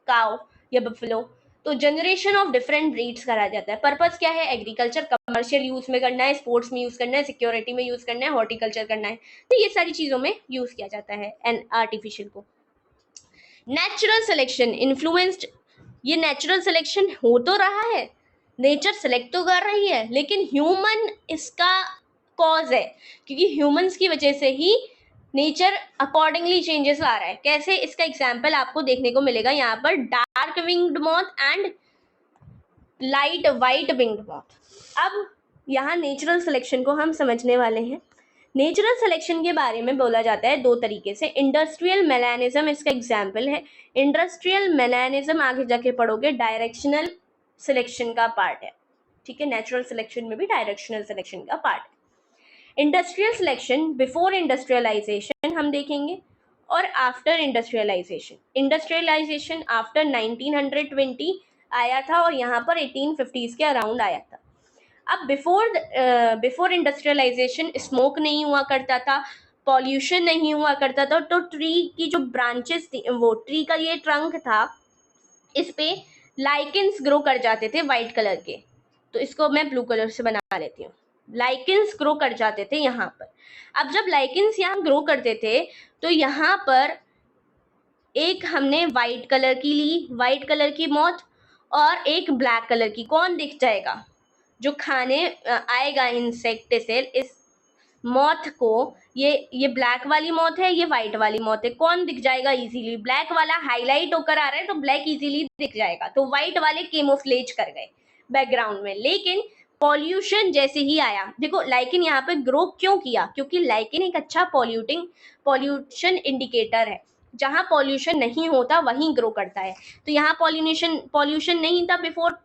काउ या बफलो, तो जनरेशन ऑफ डिफरेंट ब्रीड्स करा जाता है। पर्पस क्या है? एग्रीकल्चर, कमर्शियल यूज में करना है, स्पोर्ट्स में यूज करना है, सिक्योरिटी में यूज करना है, हॉर्टिकल्चर करना है, तो ये सारी चीजों में यूज किया जाता है एंड आर्टिफिशियल को। नेचुरल सिलेक्शन इन्फ्लुएंस्ड, ये नेचुरल सिलेक्शन हो तो रहा है, नेचर सिलेक्ट तो कर रही है, लेकिन ह्यूमन इसका कॉज है, क्योंकि ह्यूमंस की वजह से ही नेचर अकॉर्डिंगली चेंजेस ला रहा है। कैसे? इसका एग्जाम्पल आपको देखने को मिलेगा यहाँ पर, dark winged moth and light white winged moth. अब यहाँ नेचुरल सिलेक्शन को हम समझने वाले हैं। नेचुरल सिलेक्शन के बारे में बोला जाता है दो तरीके से। इंडस्ट्रियल मेलानिज्म इसका एग्जाम्पल है। इंडस्ट्रियल मेलानिज्म आगे जाके पढ़ोगे डायरेक्शनल सिलेक्शन का पार्ट है, ठीक है, नेचुरल सिलेक्शन में भी डायरेक्शनल सिलेक्शन का पार्ट है। इंडस्ट्रियल सिलेक्शन बिफोर इंडस्ट्रियलाइजेशन हम देखेंगे, और आफ्टर इंडस्ट्रियलाइजेशन। इंडस्ट्रियलाइजेशन आफ्टर 1920 आया था, और यहाँ पर 1850s के अराउंड आया था। अब बिफोर इंडस्ट्रियलाइजेशन स्मोक नहीं हुआ करता था, पॉल्यूशन नहीं हुआ करता था, तो ट्री की जो ब्रांचेस थी, वो ट्री का ये ट्रंक था, इस पे लाइकेंस ग्रो कर जाते थे वाइट कलर के, तो इसको मैं ब्लू कलर से बना लेती हूँ। लाइकेंस ग्रो कर जाते थे यहाँ पर। अब जब लाइकेंस यहाँ ग्रो करते थे तो यहाँ पर एक हमने वाइट कलर की ली, वाइट कलर की मॉथ, और एक ब्लैक कलर की। कौन दिख जाएगा? जो खाने आएगा इंसेक्ट से इस मॉथ को, ये ब्लैक वाली मॉथ है, ये व्हाइट वाली मॉथ है, कौन दिख जाएगा इजीली? ब्लैक वाला हाईलाइट होकर आ रहा है तो ब्लैक इजीली दिख जाएगा, तो व्हाइट वाले केमोफ्लेज कर गए बैकग्राउंड में। लेकिन पॉल्यूशन जैसे ही आया, देखो लाइकेन यहाँ पे ग्रो क्यों किया? क्योंकि लाइकेन एक अच्छा पॉल्यूशन इंडिकेटर है, जहां पॉल्यूशन नहीं होता वहीं ग्रो करता है। तो यहाँ पॉल्यूशन नहीं था बिफोर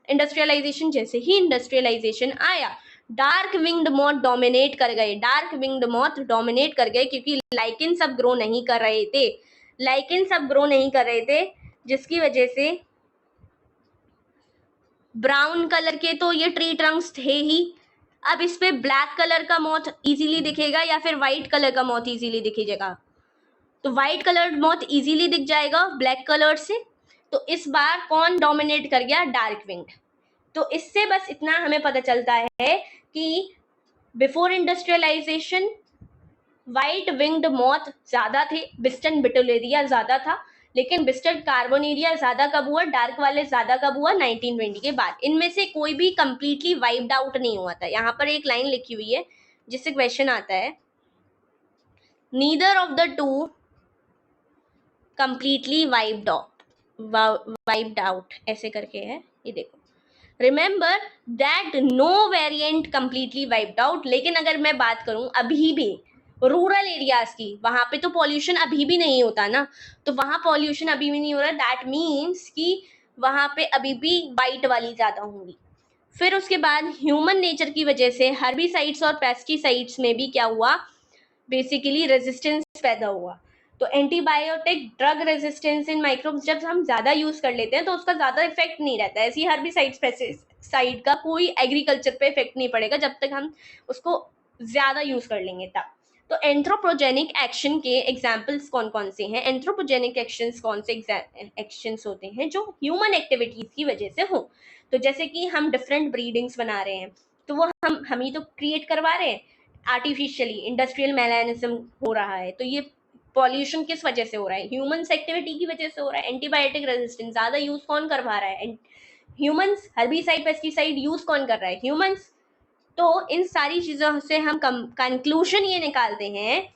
इंडस्ट्रियलाइजेशन। जैसे ही इंडस्ट्रियलाइजेशन आया, डार्क विंग्ड मॉथ डोमिनेट कर गए, डार्क विंग्ड मॉथ डोमिनेट कर गए क्योंकि लाइकेन सब ग्रो नहीं कर रहे थे, लाइकेन सब ग्रो नहीं कर रहे थे, जिसकी वजह से ब्राउन कलर के तो ये ट्री ट्रंक्स थे ही। अब इस पे ब्लैक कलर का मॉथ इजीली दिखेगा या फिर व्हाइट कलर का मॉथ इजीली दिखेगा? तो व्हाइट कलर मॉथ इजीली दिख जाएगा ब्लैक कलर से। तो इस बार कौन डोमिनेट कर गया? Dark wing. तो इससे बस इतना हमें पता चलता है कि before industrialization white winged moth ज्यादा थे, बिस्टन बिटुलेरिया ज्यादा था, लेकिन बिस्टन कार्बोनेरिया ज्यादा कब हुआ, डार्क वाले ज्यादा कब हुआ? 1920 के बाद। इनमें से कोई भी कंप्लीटली वाइप्ड आउट नहीं हुआ था। यहाँ पर एक लाइन लिखी हुई है जिससे क्वेश्चन आता है, neither of the two completely wiped out, ऐसे करके है, ये देखो। Remember that no variant completely wiped out. लेकिन अगर मैं बात करूं अभी भी रूरल एरियाज की, वहां पे तो पॉल्यूशन अभी भी नहीं होता ना, तो वहां पॉल्यूशन अभी भी नहीं हो रहा, दैट मीन्स कि वहां पे अभी भी वाइट वाली ज्यादा होंगी। फिर उसके बाद ह्यूमन नेचर की वजह से हर्बिसाइड्स और पेस्टिसाइड्स में भी क्या हुआ? बेसिकली रेजिस्टेंस पैदा हुआ। तो antibiotic drug resistance in microbes जब हम ज्यादा यूज कर लेते हैं तो उसका ज्यादा इफेक्ट नहीं रहता है। ऐसी हर्बिसाइड्स पेस्टिसाइड का कोई एग्रीकल्चर पे इफेक्ट नहीं पड़ेगा जब तक हम उसको ज्यादा यूज कर लेंगे तब। तो एंथ्रोपोजेनिक एक्शन के एग्जाम्पल्स कौन कौन से हैं? एंथ्रोपोजेनिक एक्शंस कौन से एक्शंस होते हैं जो ह्यूमन एक्टिविटीज की वजह से हो? तो जैसे कि हम डिफरेंट ब्रीडिंग्स बना रहे हैं, तो वो हम ही तो क्रिएट करवा रहे हैं आर्टिफिशियली, इंडस्ट्रियल मेलानिज्म हो रहा है। तो ये पॉल्यूशन किस वजह से हो रहा है? ह्यूमंस एक्टिविटी की वजह से हो रहा है। एंटीबायोटिक रेजिस्टेंस ज्यादा यूज कौन करवा रहा है? ह्यूमंस। हर्बिसाइड पेस्टिसाइड यूज कौन कर रहा है? ह्यूमंस। तो इन सारी चीजों से हम कंक्लूजन ये निकालते हैं,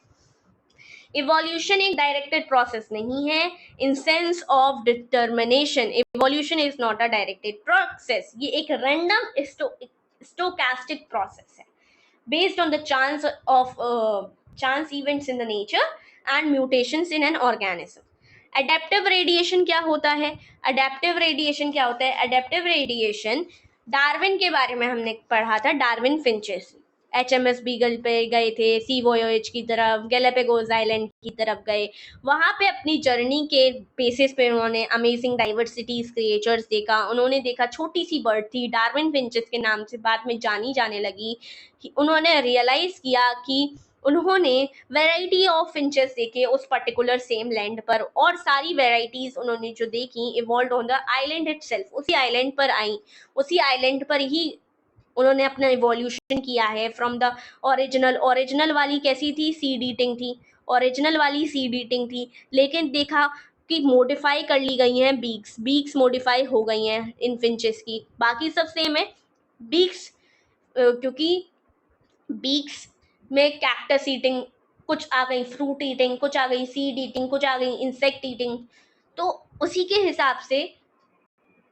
इवोल्यूशन एक डायरेक्टेड प्रोसेस नहीं है in sense of determination. Evolution is not a directed process, ये एक रैंडम स्टोकास्टिक प्रोसेस है based on the chance events in the nature and mutations in an organism. Adaptive radiation क्या होता है? Adaptive radiation क्या होता है? Adaptive radiation डार्विन के बारे में हमने पढ़ा था, डार्विन फिंचेस HMS बीगल पे गए थे, सी वोयेज की तरफ, गैलापागोस आइलैंड की तरफ गए, वहां पे अपनी जर्नी के बेसिस पे उन्होंने अमेजिंग डाइवर्सिटीज क्रिएचर्स देखा। उन्होंने देखा छोटी सी बर्ड थी डार्विन फिंचेस के नाम से बाद में जानी जाने लगी। उन्होंने रियलाइज किया कि उन्होंने वैरायटी ऑफ फिंचेस देखे उस पर्टिकुलर सेम लैंड पर, और सारी वैरायटीज उन्होंने जो देखी evolve on the island itself, उसी आइलैंड पर आई, उसी आइलैंड पर ही उन्होंने अपना इवोल्यूशन किया है फ्रॉम द ओरिजिनल वाली कैसी थी? सीड ईटिंग थी, ओरिजिनल वाली सीड ईटिंग थी, लेकिन देखा कि मॉडिफाई कर ली गई हैं बीक्स मॉडिफाई हो गई हैं इन फिंचेस की, बाकी सब सेम है। बीक्स क्योंकि बीक्स में कैक्टस ईटिंग कुछ आ गई, फ्रूट ईटिंग कुछ आ गई, सीड ईटिंग कुछ आ गई, इंसेक्ट ईटिंग, तो उसी के हिसाब से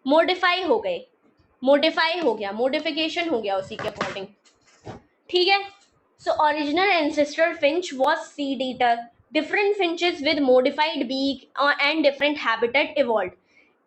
मॉडिफाई हो गए, मॉडिफाई हो गया, मॉडिफिकेशन हो गया उसी के अकॉर्डिंग। ठीक है। So original ancestor finch was seed eater, different finches with modified beak and different habitat evolve.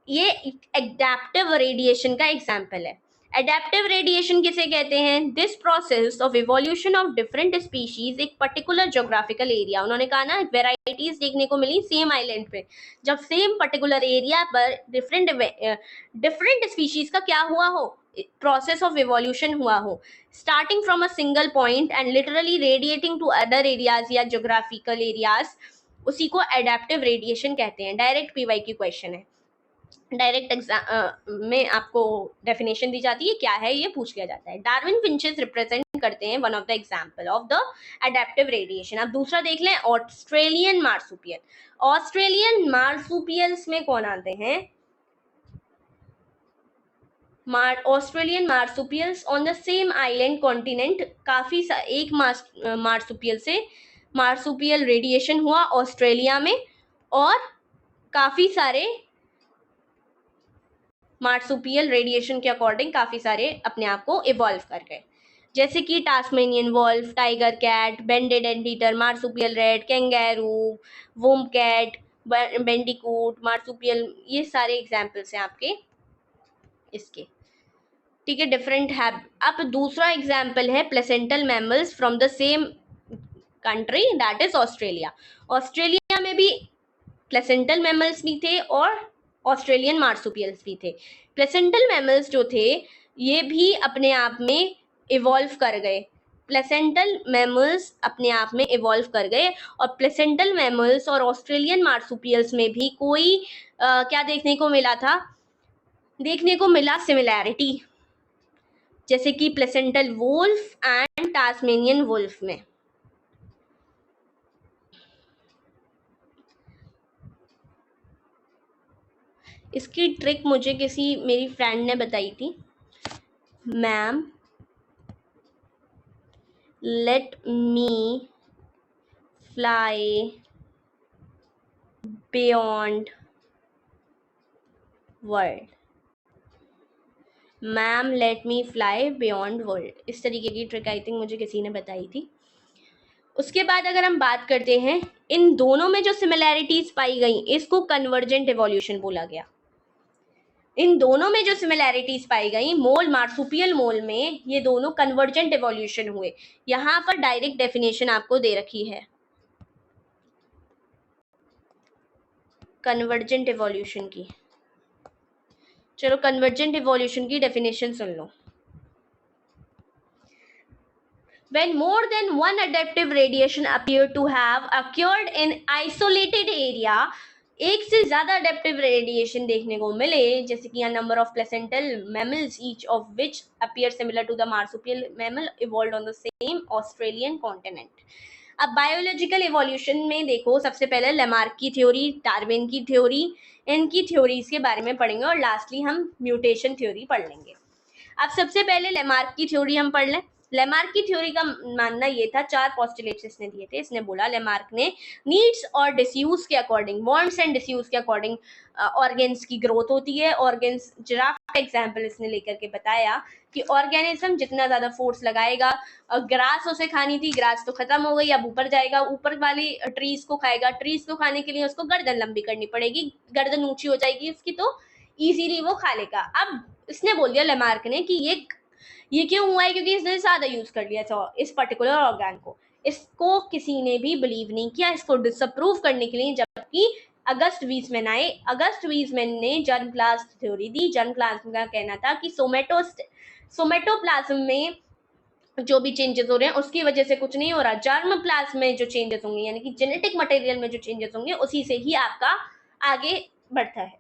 ये एडेप्टिव रेडिएशन का एग्जाम्पल है। एडेप्टिव रेडिएशन किसे कहते हैं? This process of evolution of different species एक पर्टिकुलर जोग्राफिकल एरिया, उन्होंने कहा ना वेराइटीज देखने को मिली सेम आइलैंड पे, जब सेम पर्टिकुलर एरिया पर डिफरेंट स्पीशीज का क्या हुआ हो, प्रोसेस ऑफ इवोल्यूशन हुआ हो, starting from a single point and literally radiating to other areas या जोग्राफिकल एरियाज, उसी को एडेप्टिव रेडिएशन कहते हैं। डायरेक्ट पीवाई की क्वेश्चन है, डायरेक्ट एग्जाम में आपको डेफिनेशन दी जाती है, क्या है ये पूछ लिया जाता है। डार्विन फिंचेस रिप्रेजेंट करते हैं one of the example of the adaptive radiation. अब दूसरा देख लें, ऑस्ट्रेलियन मार्सुपियल। ऑस्ट्रेलियन मार्सुपियल्स में कौन आते हैं? Australian marsupials on the same island continent, काफी एक मार्सुपियल से मार्सुपियल रेडिएशन हुआ ऑस्ट्रेलिया में, और काफी सारे मार्सुपियल रेडिएशन के अकॉर्डिंग काफी सारे अपने आप को इवॉल्व कर गए, जैसे कि Tasmanian wolf, tiger cat, banded anteater, marsupial rat, kangaroo, wombat, bandicoot, marsupial, ये सारे एग्जाम्पल्स हैं आपके इसके। ठीक है, डिफरेंट है। अब दूसरा एग्जाम्पल है placental mammals from the same country, that is Australia. Australia में भी प्लेसेंटल मैमल्स भी थे और ऑस्ट्रेलियन मार्सुपियल्स भी थे। प्लेसेंटल मैमल्स जो थे ये भी अपने आप में इवॉल्व कर गए, प्लेसेंटल मैमल्स अपने आप में इवॉल्व कर गए, और प्लेसेंटल मैमल्स और ऑस्ट्रेलियन मार्सुपियल्स में भी कोई क्या देखने को मिला था, देखने को मिला सिमिलैरिटी, जैसे कि प्लेसेंटल वुल्फ एंड टास्मेनियन वुल्फ में। इसकी ट्रिक मुझे किसी मेरी फ्रेंड ने बताई थी। Ma'am, let me fly beyond world, ma'am let me fly beyond world, इस तरीके की ट्रिक आई थिंक मुझे किसी ने बताई थी। उसके बाद अगर हम बात करते हैं, इन दोनों में जो सिमिलैरिटीज पाई गई इसको कन्वर्जेंट एवोल्यूशन बोला गया। इन दोनों में जो सिमिलैरिटीज पाई गई, मोल मार्सुपियल मोल में, ये दोनों कन्वर्जेंट एवोल्यूशन हुए। यहां पर डायरेक्ट डेफिनेशन आपको दे रखी है कन्वर्जेंट एवोल्यूशन की। चलो कन्वर्जेंट एवोल्यूशन की definition soon low. When more than one adaptive radiation appear to have occurred in isolated area, एक से ज्यादा अडेप्टिव रेडिएशन देखने को मिले, जैसे कि number of placental mammals each of which appear similar to the marsupial mammal evolved on the same Australian continent. अब biological evolution में देखो, सबसे पहले लेमार्क की थ्योरी, डार्विन की थ्योरी, इनकी थ्योरीज के बारे में पढ़ेंगे, और लास्टली हम म्यूटेशन थ्योरी पढ़ लेंगे। अब सबसे पहले लेमार्क की थ्योरी हम पढ़ लें। लेमार्क की थ्योरी का मानना ये था, 4 पोस्टुलेट्स इसने दिए थे। इसने बोला, लेमार्क ने, नीड्स और डिसयूज के अकॉर्डिंग, वांट्स एंड डिसयूज के अकॉर्डिंग ऑर्गेन्स की ग्रोथ होती है। ऑर्गेन्स, जिराफ का एग्जाम्पल इसने लेकर के बताया कि ऑर्गेनिज्म जितना ज्यादा फोर्स लगाएगा, ग्रास उसे खानी थी, ग्रास तो खत्म हो गई, अब ऊपर जाएगा, ऊपर वाली ट्रीज को खाएगा, ट्रीज को खाने के लिए उसको गर्दन लंबी करनी पड़ेगी, गर्दन ऊंची हो जाएगी उसकी, तो इजीली वो खा लेगा। अब इसने बोल दिया लेमार्क ने कि ये क्यों हुआ है, क्योंकि इसने ज्यादा यूज कर लिया इस पर्टिकुलर ऑर्गन को। इसको किसी ने भी बिलीव नहीं किया, इसको डिसअप्रूव करने के लिए, जबकि अगस्त वीजमैन आए। अगस्त वीजमैन ने जर्मप्लाज्म थ्योरी दी। जर्मप्लाज्म का कहना था कि सोमेटोप्लाज्म में जो भी चेंजेस हो रहे हैं उसकी वजह से कुछ नहीं हो रहा, जर्मप्लाज्म में जो चेंजेस होंगे, यानी कि जेनेटिक मटेरियल में जो चेंजेस होंगे, उसी से ही आपका आगे बढ़ता है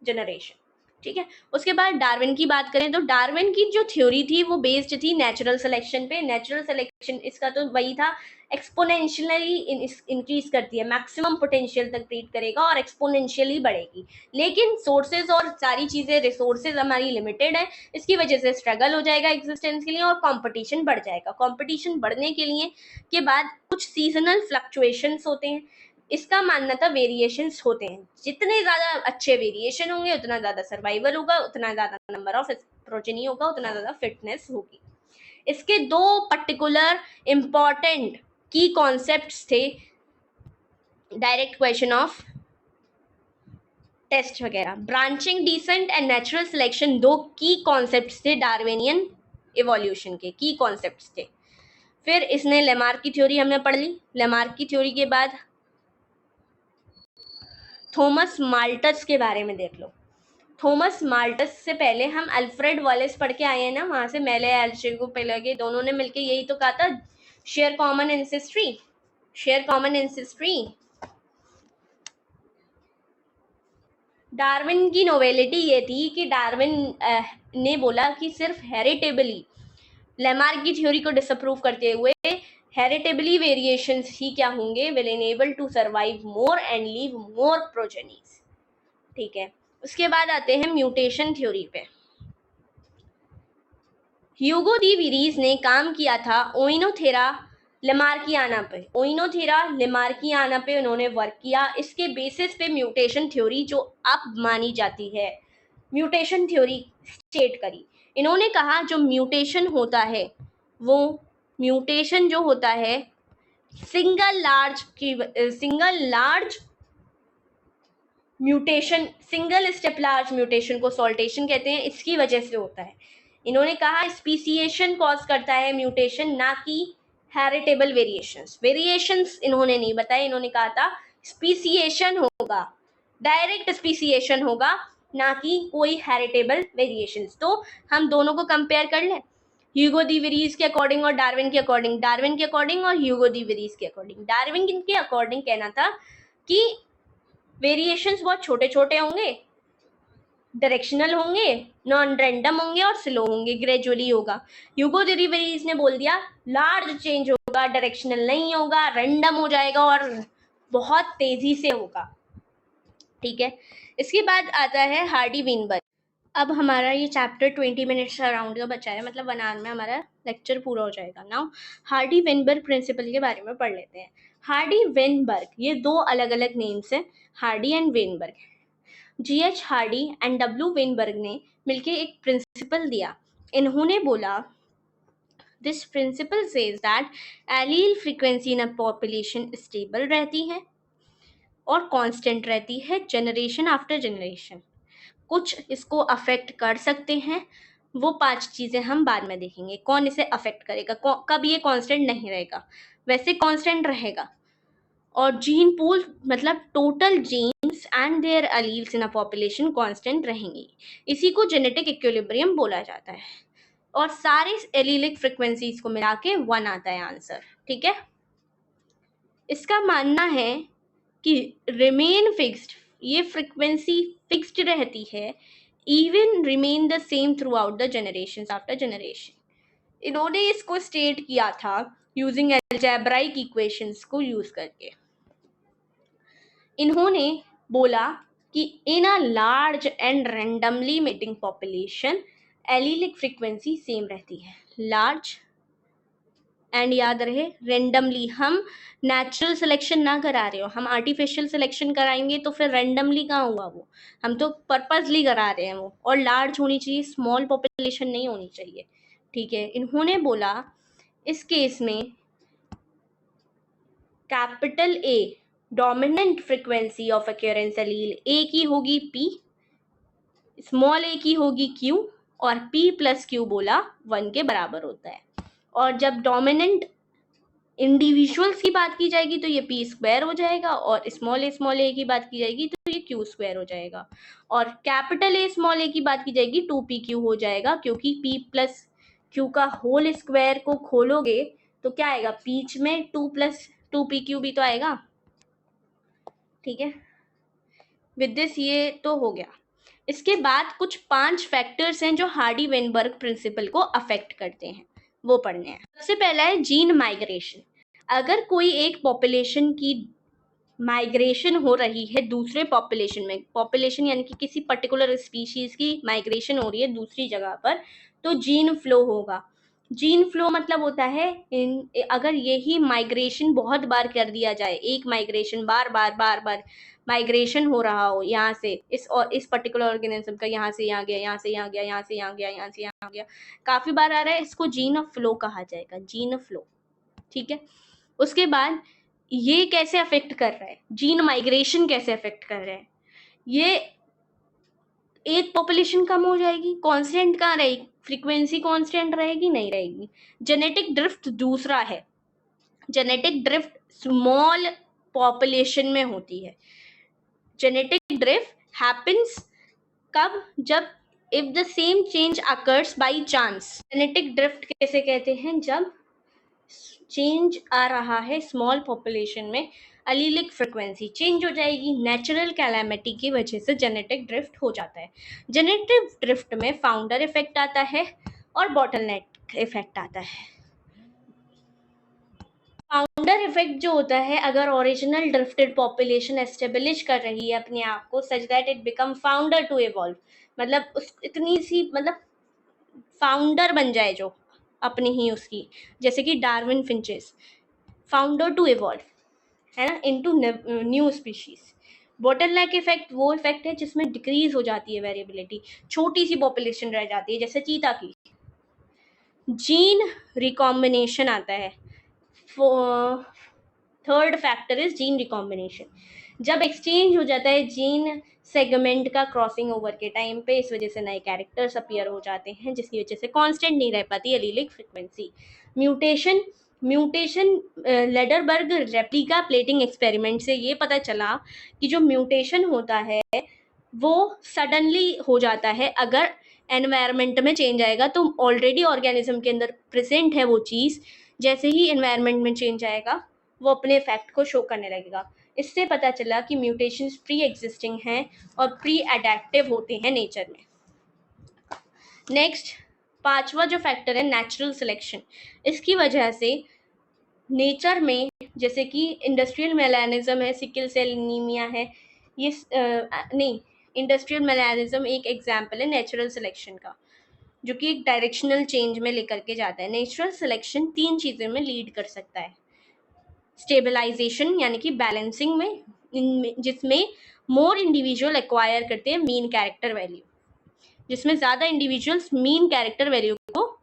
जनरेशन। ठीक है, उसके बाद डार्विन की बात करें तो डार्विन की जो थ्योरी थी वो बेस्ड थी नेचुरल सिलेक्शन पे। नेचुरल सिलेक्शन इसका तो वही था, एक्सपोनेंशियली इंक्रीज करती है, मैक्सिमम पोटेंशियल तक ट्रीट करेगा और एक्सपोनेंशियली बढ़ेगी। लेकिन सोर्सेज और सारी चीजें, रिसोर्सेज हमारी लिमिटेड है, इसकी वजह से स्ट्रगल हो जाएगा एग्जिस्टेंस के लिए और कंपटीशन बढ़ जाएगा। कंपटीशन बढ़ने के लिए के बाद कुछ सीजनल फ्लक्चुएशंस होते हैं। इसका मानना था वेरिएशंस होते हैं, जितने ज्यादा अच्छे वेरिएशन होंगे उतना ज्यादा सर्वाइवल होगा, उतना ज्यादा नंबर ऑफ प्रोजेनी होगा, उतना ज्यादा फिटनेस होगी। इसके 2 पर्टिकुलर इंपॉर्टेंट की कॉन्सेप्ट्स थे, डायरेक्ट क्वेश्चन ऑफ टेस्ट वगैरह, branching descent and natural selection, 2 की कॉन्सेप्ट्स थे डार्विनियन इवोल्यूशन के, की कॉन्सेप्ट्स थे। फिर इसने लेमार्क की थ्योरी हमने पढ़ ली। लेमार्क की थ्योरी के बाद थॉमस माल्टस के बारे में देख लो। थॉमस माल्टस से पहले हम अल्फ्रेड वालेस पढ़ के आए हैं ना, वहां से मेले एल्शे को पहले के दोनों ने मिलके यही तो कहा था, share common ancestry, share common ancestry. Darwin की नोवेलिटी ये थी कि डार्विन ने बोला कि सिर्फ हेरिटेबली, लेमार्क की थ्योरी को डिसअप्रूव करते हुए, हेरिटेबली वेरिएशंस ही क्या होंगे, will enable to survive more and leave more progenies. ठीक है, उसके बाद आते हैं म्यूटेशन थ्योरी पे। ह्यूगो दी विरीज ने काम किया था ओइनोथेरा लेमार्कियाना पे। ओइनोथेरा लेमार्कियाना पे उन्होंने वर्क किया। इसके बेसिस पे म्यूटेशन थ्योरी जो अब मानी जाती है, म्यूटेशन थ्योरी स्टेट करी। इन्होंने कहा जो म्यूटेशन होता है, वो म्यूटेशन जो होता है single large mutation, single step large mutation को सॉल्टेशन कहते हैं, इसकी वजह से होता है। इन्होंने कहा स्पीसिएशन कॉज करता है म्यूटेशन, ना कि हेरिटेबल वेरिएशंस। वेरिएशंस इन्होंने नहीं बताया, इन्होंने कहा था स्पीसिएशन होगा, डायरेक्ट स्पीसिएशन होगा, ना कि कोई हेरिटेबल वेरिएशंस। तो हम दोनों को कंपेयर कर लें, ह्यूगो दी वेरीज के अकॉर्डिंग और डार्विन के अकॉर्डिंग, डार्विन के अकॉर्डिंग और ह्यूगो दी वेरीज के अकॉर्डिंग। डार्विन के अकॉर्डिंग कहना था कि वेरिएशंस बहुत छोटे छोटे होंगे, डायरेक्शनल होंगे, नॉन रैंडम होंगे और स्लो होंगे, ग्रेजुअली होगा। ह्यूगो दी वेरीज ने बोल दिया लार्ज चेंज होगा, डायरेक्शनल नहीं होगा, रैंडम हो जाएगा और बहुत तेजी से होगा। ठीक है, इसके बाद आता है हार्डी विनबर्ग। अब हमारा ये चैप्टर 20 मिनट्स अराउंड का बचा है, मतलब 1 आवर में हमारा लेक्चर पूरा हो जाएगा। नाउ हार्डी विनबर्ग प्रिंसिपल के बारे में पढ़ लेते हैं। हार्डी विनबर्ग, ये दो अलग अलग नेम्स हैं, Hardy and Weinberg. GH Hardy and W Weinberg ने मिलकर एक प्रिंसिपल दिया। इन्होंने बोला this principle says that allele frequency in a population stable रहती है और कांस्टेंट रहती है जनरेशन आफ्टर जनरेशन। कुछ इसको अफेक्ट कर सकते हैं, वो 5 चीज़ें हम बाद में देखेंगे। कौन इसे अफेक्ट करेगा, कब ये कांस्टेंट नहीं रहेगा, वैसे कांस्टेंट रहेगा। और जीन पूल मतलब total genes and their alleles in a population constant रहेंगी। इसी को जेनेटिक इक्विलिब्रियम बोला जाता है। और सारे एलीलिक फ्रीक्वेंसीज को मिला के 1 आता है आंसर। ठीक है, इसका मानना है कि रिमेन फिक्स्ड, ये फ्रीक्वेंसी फिक्स्ड रहती है, even remain the same throughout the generation after generation. इन्होंने इसको स्टेट किया था यूजिंग अलजेब्राइक इक्वेशंस को यूज करके। इन्होंने बोला कि in a large and randomly mating population allelic frequency same रहती है। लार्ज एंड याद रहे रेंडमली, हम नेचुरल सिलेक्शन ना करा रहे हो, हम आर्टिफिशियल सिलेक्शन कराएंगे तो फिर रेंडमली कहाँ हुआ वो, हम तो पर्पसली करा रहे हैं वो। और लार्ज होनी चाहिए, स्मॉल पॉपुलेशन नहीं होनी चाहिए। ठीक है, इन्होंने बोला इस केस में capital A dominant frequency of occurrence allele A की होगी P, स्मॉल ए की होगी Q, और P प्लस Q बोला 1 के बराबर होता है। और जब डोमिनेंट इंडिविजुअल्स की बात की जाएगी तो ये पी स्क्वायर हो जाएगा, और स्मॉल ए की बात की जाएगी तो ये क्यू स्क्वायर हो जाएगा, और कैपिटल ए स्मॉल ए की बात की जाएगी 2pq हो जाएगा, क्योंकि p प्लस क्यू का होल स्क्वायर को खोलोगे तो क्या आएगा, बीच में 2 प्लस 2pq भी तो आएगा। ठीक है, विद दिस ये तो हो गया। इसके बाद कुछ 5 फैक्टर्स हैं जो हार्डी वेनबर्ग प्रिंसिपल को अफेक्ट करते हैं, वो पढ़ने हैं। सबसे पहला है जीन माइग्रेशन। अगर कोई एक पॉपुलेशन की माइग्रेशन हो रही है दूसरे पॉपुलेशन में, पॉपुलेशन यानी कि किसी पर्टिकुलर स्पीशीज की माइग्रेशन हो रही है दूसरी जगह पर, तो जीन फ्लो होगा। जीन फ्लो मतलब होता है अगर यही माइग्रेशन बहुत बार कर दिया जाए, एक माइग्रेशन बार बार माइग्रेशन हो रहा हो यहाँ से इस पर्टिकुलर ऑर्गेनिज्म का, यहाँ से यहाँ गया, यहाँ से यहाँ गया, यहाँ से यहाँ गया, यहाँ से यहाँ गया, काफी बार आ रहा है, इसको जीन फ्लो कहा जाएगा, जीन फ्लो। ठीक है, उसके बाद ये कैसे अफेक्ट कर रहा है, जीन माइग्रेशन कैसे अफेक्ट कर रहा है, ये एक पॉपुलेशन कम हो जाएगी, कांस्टेंट कहाँ रहेगी, फ्रीक्वेंसी कांस्टेंट रहेगी, नहीं रहेगी। जेनेटिक ड्रिफ्ट दूसरा है, जेनेटिक ड्रिफ्ट स्मॉल पॉपुलेशन में होती है। जेनेटिक ड्रिफ्ट हैपेंस कब, जब if the same change occurs by chance. Genetic drift कैसे कहते हैं, जब चेंज आ रहा है स्मॉल पॉपुलेशन में, अलीलिक फ्रिक्वेंसी चेंज हो जाएगी, नेचुरल कैलामिटी की वजह से जेनेटिक ड्रिफ्ट हो जाता है। जेनेटिक ड्रिफ्ट में फाउंडर इफेक्ट आता है और बॉटलनेक इफेक्ट आता है। फाउंडर इफेक्ट जो होता है, अगर ओरिजिनल ड्रिफ्टेड पॉपुलेशन एस्टेब्लिश कर रही है अपने आप को such that it become founder to evolve, मतलब उस इतनी सी मतलब फाउंडर बन जाए जो अपनी ही उसकी, जैसे कि Darwin finches, founder to evolve है ना into new species. Bottleneck effect वो इफेक्ट है जिसमें डिक्रीज हो जाती है वेरिएबिलिटी, छोटी सी पॉपुलेशन रह जाती है जैसे चीता की। जीन रिकॉम्बिनेशन आता है, third factor is gene recombination. जब एक्सचेंज हो जाता है जीन सेगमेंट का क्रॉसिंग ओवर के टाइम पे, इस वजह से नए कैरेक्टर्स अपीयर हो जाते हैं, जिसकी वजह से कांस्टेंट नहीं रह पाती allelic frequency. Mutation mutation Lederberg replica plating experiment से ये पता चला कि जो म्यूटेशन होता है वो सडनली हो जाता है अगर एनवायरनमेंट में चेंज आएगा। तो ऑलरेडी ऑर्गेनिज्म के अंदर प्रेजेंट है वो चीज़, जैसे ही एनवायरनमेंट में चेंज आएगा वो अपने इफेक्ट को शो करने लगेगा। इससे पता चला कि म्यूटेशंस प्री एग्जिस्टिंग हैं और प्री अडेप्टिव होते हैं नेचर में। नेक्स्ट, पांचवा जो फैक्टर है नेचुरल सिलेक्शन। इसकी वजह से नेचर में जैसे कि इंडस्ट्रियल मेलानिज्म है, सिकल सेल एनीमिया है, ये नहीं, इंडस्ट्रियल मेलानिज्म एक एग्जाम्पल है नेचुरल सिलेक्शन का, जो कि एक डायरेक्शनल चेंज में लेकर के जाता है। नेचुरल सिलेक्शन 3 चीज़ों में लीड कर सकता है। स्टेबलाइजेशन यानी कि बैलेंसिंग में, जिसमें मोर इंडिविजुअल एक्वायर करते हैं मीन कैरेक्टर वैल्यू, जिसमें ज़्यादा इंडिविजुअल्स मीन कैरेक्टर वैल्यू को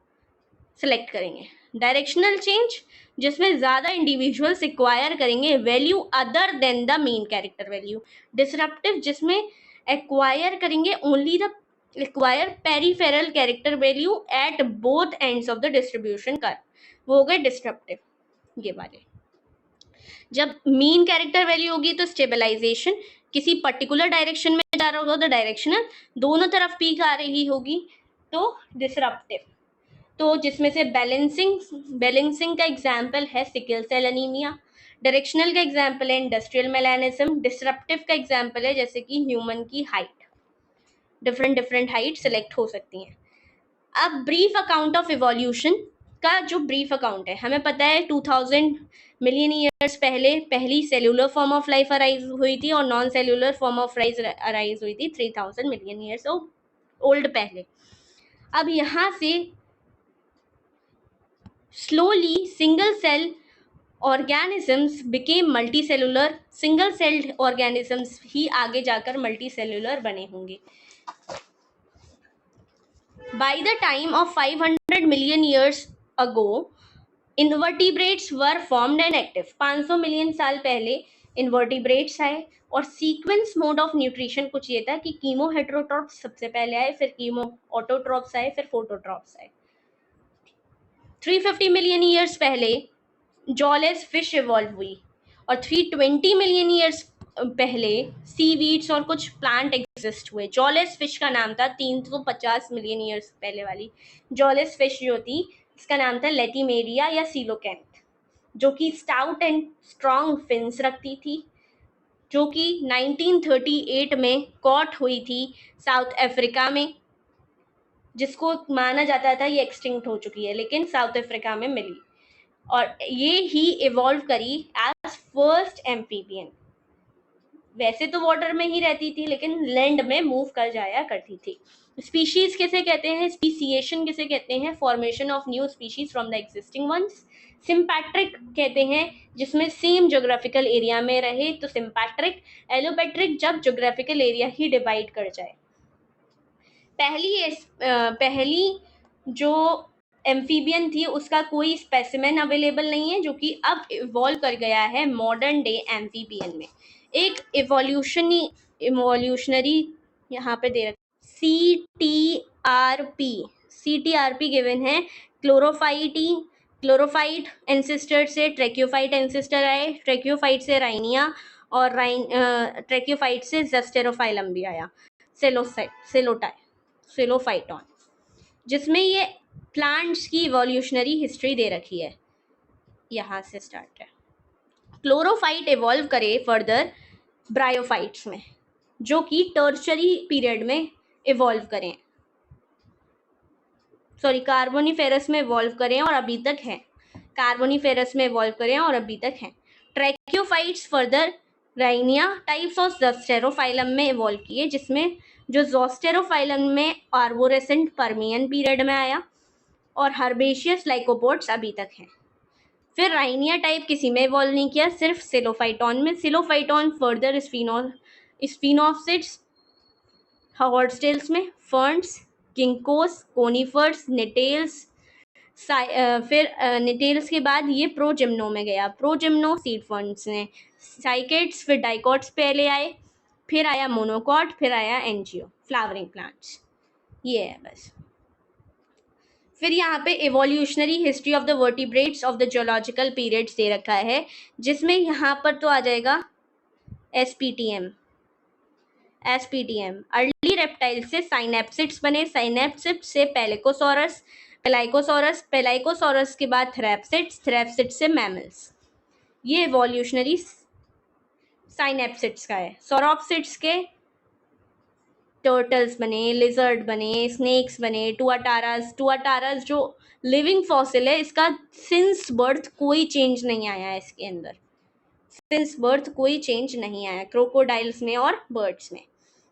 सिलेक्ट करेंगे। डायरेक्शनल चेंज, जिसमें ज़्यादा इंडिविजुअल्स एक्वायर करेंगे value other than the mean character value. Disruptive, जिसमें एक्वायर करेंगे only the acquire peripheral character value at both ends of the distribution curve, वो हो गए डिस्ट्रप्टिव ये वाले। जब मीन कैरेक्टर वैल्यू होगी तो स्टेबलाइजेशन, किसी पर्टिकुलर डायरेक्शन में जा रहा होगा तो डायरेक्शनल, दोनों तरफ पीक आ रही होगी तो डिसरप्टिव। तो जिसमें से बैलेंसिंग का एग्जाम्पल है सिकल सेल एनीमिया, डायरेक्शनल का एग्जाम्पल है इंडस्ट्रियल मेलानिज्म, डिसरप्टिव का एग्जाम्पल है जैसे कि ह्यूमन की हाइट, डिफरेंट हाइट सिलेक्ट हो सकती हैं। अब ब्रीफ अकाउंट ऑफ इवोल्यूशन का जो ब्रीफ अकाउंट है, हमें पता है 2000 मिलियन ईयर्स पहले पहली cellular form of life arise हुई थी और non cellular form of life arise हुई थी 3000 मिलियन ईयर्स ओल्ड पहले। अब यहाँ से slowly single cell organisms became multi cellular, single celled organisms ही आगे जाकर मल्टी सेलुलर बने होंगे। By the time of 500 million years ago, invertebrates were formed and active. 500 million साल पहले इन्वर्टिब्रेट्स आए और सीक्वेंस मोड ऑफ न्यूट्रिशन कुछ ये था कि कीमो हेट्रोट्रॉप्स सबसे पहले आए, फिर कीमो ऑटोट्रॉप्स आए, फिर फोटोट्रॉप्स आए। 350 मिलियन ईयर्स पहले जॉलेस फिश इवॉल्व हुई और 320 मिलियन ईयर्स पहले सीवीड्स और कुछ प्लांट एग्जिस्ट हुए। जॉलेस फिश का नाम था 350 मिलियन ईयर्स पहले वाली जॉलेस फिश जो थी, इसका नाम था लेटिमेरिया या सीलोकेंथ, जो कि स्टाउट एंड स्ट्रॉन्ग फिन्स रखती थी, जो कि 1938 में कॉट हुई थी साउथ अफ्रीका में, जिसको माना जाता था ये एक्सटिंक्ट हो चुकी है, लेकिन साउथ अफ्रीका में मिली और ये ही इवॉल्व करी एज फर्स्ट एम्फीबियन। वैसे तो वाटर में ही रहती थी लेकिन लैंड में मूव कर जाया करती थी। स्पीशीज किसे कहते हैं, स्पीसिएशन किसे कहते हैं, formation of new species from the existing ones. Sympatric कहते हैं जिसमें सेम जोग्राफिकल एरिया में रहे तो सिम्पैट्रिक। एलोपेट्रिक जब जोग्राफिकल एरिया ही डिवाइड कर जाए। पहली जो एम्फीबियन थी उसका कोई स्पेसिमेन अवेलेबल नहीं है, जो कि अब इवॉल्व कर गया है मॉडर्न डे एम्फीबियन में। एक इवोल्यूशनरी यहाँ पे दे रखा CTRP गिवन है। क्लोरोफाइट एंसेस्टर से ट्रैक्योफाइट एंसेस्टर आए, ट्रैक्योफाइट से राइनिया और ट्रैक्योफाइट से ज़स्टेरोफाइलम भी आया, सेलोफाइटॉन, जिसमें ये प्लांट्स की इवोल्यूशनरी हिस्ट्री दे रखी है। यहाँ से स्टार्ट है। क्लोरोफाइट इवॉल्व करे फर्दर ब्रायोफाइट्स में, जो कि टर्शरी पीरियड में इवॉल्व करें, कार्बोनिफेरस में इवॉल्व करें और अभी तक हैं, कार्बोनिफेरस में इवॉल्व करें और अभी तक हैं। Tracheophytes further Rhynia types of Zosterophyllum में इवॉल्व किए, जिसमें जो ज़ोस्टेरोफाइलम में आर्बोरेसेंट पर्मियन पीरियड में आया और हर्बेशियस लाइकोपोड्स अभी तक हैं। फिर राइनिया टाइप किसी में इवॉल्व नहीं किया, सिर्फ सिलोफाइटॉन में। सिलोफाइटॉन फर्दर स्फिनोफिट्स, हॉर्सटेल्स में, फर्न्स, किंकोस, कोनिफर्स, नेटेल्स, फिर निटेल्स के बाद ये प्रोजिम्नो में गया, प्रोजिम्नो सीड फॉर्म्स ने साइकेट्स, फिर डाइकॉट्स पहले आए, फिर आया मोनोकॉट, फिर आया एनजियो फ्लावरिंग प्लांट्स। ये है बस। फिर यहाँ पे evolutionary history of the vertebrates of the geological periods दे रखा है, जिसमें यहाँ पर तो आ जाएगा एसपीटीएम। अर्ली रेप्टाइल से साइनेप्सिड्स बने, साइनेप्सिड्स से पेलाइकोसॉरस, पेलाइकोसॉरस के बाद थ्रैप्सिड्स से मैमल्स। ये इवोल्यूशनरी साइनेप्सिड्स का है। सौरोप्सिड्स के टर्टल्स बने, लिजर्ड बने, स्नेक्स बने, टुआटारास जो लिविंग फॉसिल है, इसका सिंस बर्थ कोई चेंज नहीं आया है इसके अंदर, सिंस बर्थ कोई चेंज नहीं आया। क्रोकोडाइल्स में और बर्ड्स में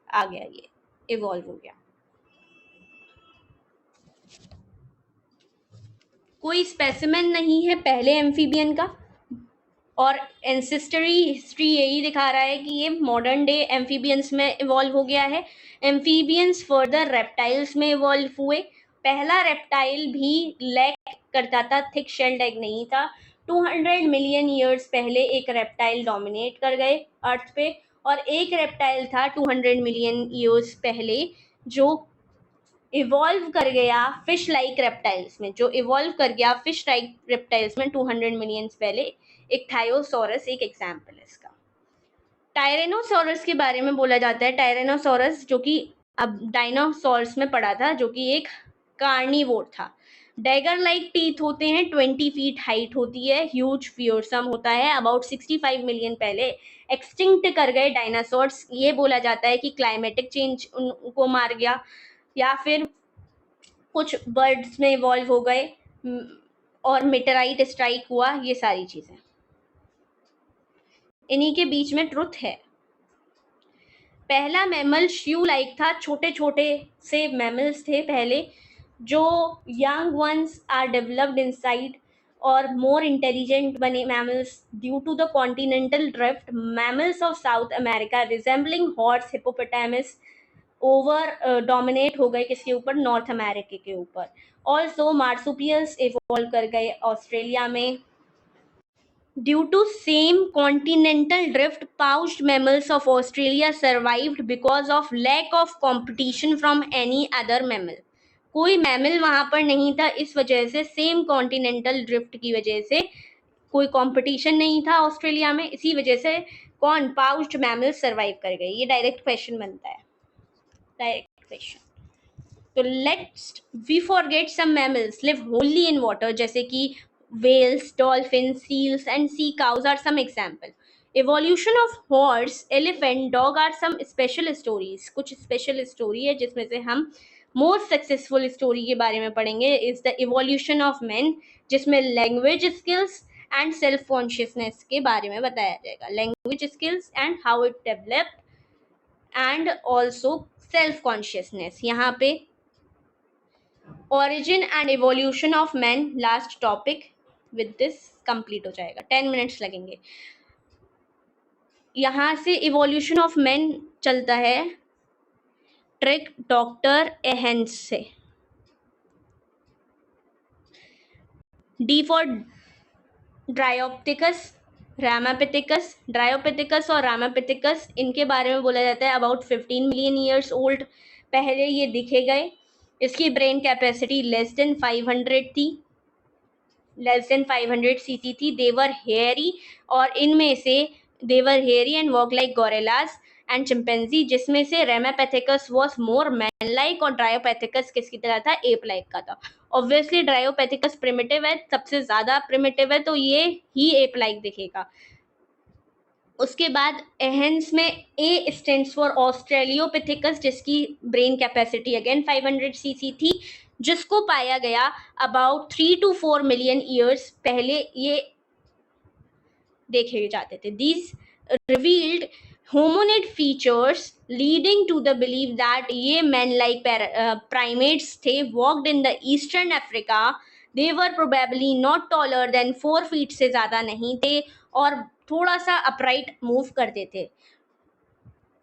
आ गया, ये इवॉल्व हो गया। कोई स्पेसिमेन नहीं है पहले एम्फीबियन का, और एंसेस्टरी हिस्ट्री यही दिखा रहा है कि ये मॉडर्न डे एम्फीबियंस में इवॉल्व हो गया है। एम्फीबियंस फर्दर रेप्टाइल्स में इवॉल्व हुए। पहला रेप्टाइल भी लैक करता था, थिक शेल्ड एग नहीं था। 200 मिलियन ईयर्स पहले एक रेप्टाइल डोमिनेट कर गए अर्थ पे, और एक रेप्टाइल था 200 मिलियन ईयर्स पहले जो इवॉल्व कर गया फिश लाइक रेप्टाइल्स में, जो इवॉल्व कर गया फिश लाइक रेप्टाइल्स में 200 मिलियन पहले। एक थायोसोरस एक एग्जाम्पल है इसका। टायरेनोसोरस के बारे में बोला जाता है, टायरेनोसोरस जो कि अब डायनासोरस में पड़ा था, जो कि एक कार्निवोर था। डैगर लाइक टीथ होते हैं, 20 फीट हाइट होती है, ह्यूज फियोरसम होता है। अबाउट 65 मिलियन पहले एक्सटिंक्ट कर गए डायनासोर्स। ये बोला जाता है कि क्लाइमेटिक चेंज उनको मार गया, या फिर कुछ बर्ड्स में इवॉल्व हो गए, और मेटेराइट स्ट्राइक हुआ, ये सारी चीजें। इन्हीं के बीच में ट्रुथ है। पहला मैमल श्यू लाइक था, छोटे छोटे से मैमल्स थे पहले, जो young ones are developed inside और मोर इंटेलिजेंट बने mammals due to the continental drift. Mammals of South America resembling horse, hippopotamus over dominate हो गए किसके ऊपर, नॉर्थ अमेरिका के ऊपर। ऑल्सो मार्सुपियल्स इवॉल्व कर गए ऑस्ट्रेलिया में। Due to same continental drift, pouched mammals of Australia survived because of lack of competition from any other mammal. कोई मैमल वहां पर नहीं था, इस वजह से सेम कॉन्टिनेंटल ड्रिफ्ट की वजह से कोई कंपटीशन नहीं था ऑस्ट्रेलिया में, इसी वजह से कौन पाउच्ड मैमल सर्वाइव कर गए। ये डायरेक्ट क्वेश्चन बनता है, डायरेक्ट क्वेश्चन। तो let's we forget some mammals live wholly in water, जैसे कि whales, dolphins, seals and sea cows are some example. Evolution of horse, elephant, dog are some special stories. कुछ special story है जिसमें से हम most successful story के बारे में पढ़ेंगे is the evolution of men, जिसमें language skills and self consciousness के बारे में बताया जाएगा। language skills and how it developed and also self consciousness। यहाँ पे origin and evolution of man last topic with this complete हो जाएगा, 10 मिनट्स लगेंगे। यहाँ से इवोल्यूशन ऑफ मैन चलता है ट्रिक डॉक्टर एहेंस से। डी फॉर ड्रायोप्टिकस, रामापिथिकस, ड्रायोपिथिकस और रामापिथिकस, इनके बारे में बोला जाता है अबाउट 15 मिलियन ईयर्स ओल्ड पहले ये दिखे गए। इसकी brain capacity less than 500 CC थी। देवर हेयरी, और इनमें से they were hairy and walk like gorillas and chimpanzee, जिसमें से Ramapithecus was more man like और ड्रायोपेथिकस किसकी तरह था, एप लाइक का था। ऑब्वियसली ड्रायोपेथिकस प्रिमिटिव है, सबसे ज्यादा प्रिमिटिव है, तो ये ही एप लाइक दिखेगा। उसके बाद एहेंस में ए स्टैंड्स फॉर ऑस्ट्रेलियोपिथिकस, जिसकी ब्रेन कैपेसिटी अगेन 500 सीसी थी, जिसको पाया गया अबाउट 3 to 4 मिलियन ईयर्स पहले ये देखे जाते थे। These revealed hominid features leading to the believe that ये मैन लाइक प्राइमेट्स थे, walked in the eastern Africa. They were probably not taller than 4 feet से ज़्यादा नहीं थे, और थोड़ा सा अपराइट मूव करते थे।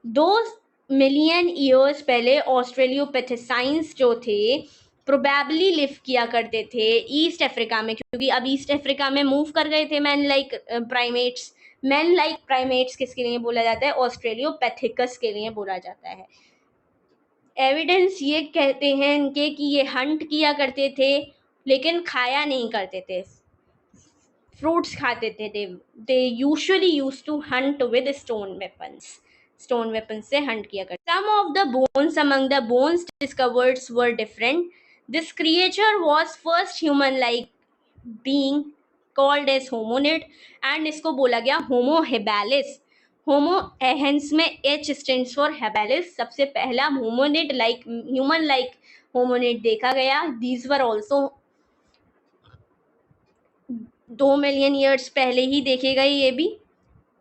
2 मिलियन ईयर्स पहले ऑस्ट्रेलियोपिथेसाइंस जो थे प्रोबेबली लिव किया करते थे ईस्ट अफ्रीका में, क्योंकि अब ईस्ट अफ्रीका में मूव कर गए थे man like primates. Man like primates किसके लिए बोला जाता है? ऑस्ट्रेलियोपैथिकस के लिए बोला जाता है। एविडेंस ये कहते हैं इनके कि ये हंट किया करते थे, लेकिन खाया नहीं करते थे, फ्रूट्स खाते थे। They usually use to hunt with stone weapons से हंट किया करते। Some of the bones among the bones discovered were different. This creature was first human like being called as hominid, and इसको बोला गया होमो हेबेलिस। होमो एहेंस में H stands for हेबेलिस। सबसे पहला hominid like human like hominid देखा गया। These were also 2 million years पहले ही देखे गए। ये भी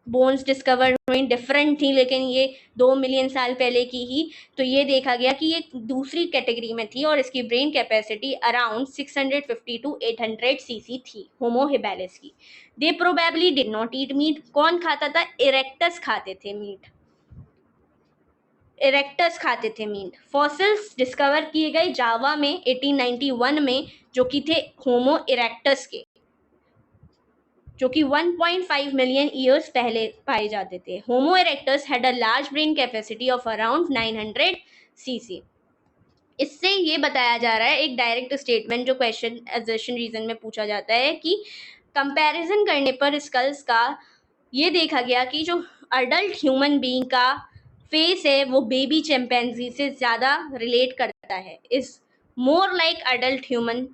बोन्स डिस्कवर हुई, डिफरेंट थी, लेकिन ये 2 मिलियन साल पहले की ही। तो ये देखा गया कि ये दूसरी कैटेगरी में थी और इसकी brain capacity around 650 to 800 CC थी, होमो हेबेलिस की। They probably did not eat meat. कौन खाता था? इरेक्टस खाते थे मीट। इरेक्टस खाते थे मीट। फॉसिल्स डिस्कवर किए गए जावा में 1891 में, जो कि थे होमो इरेक्टस के, जो कि 1.5 मिलियन ईयर्स पहले पाए जाते थे। Homo erectus had a large brain capacity of around 900 CC. इससे ये बताया जा रहा है, एक डायरेक्ट स्टेटमेंट जो क्वेश्चन एजर्शन रीजन में पूछा जाता है, कि कंपैरिजन करने पर स्कल्स का ये देखा गया कि जो अडल्ट ह्यूमन बीइंग का फेस है वो बेबी चिंपैंजी से ज़्यादा रिलेट करता है, is more like adult human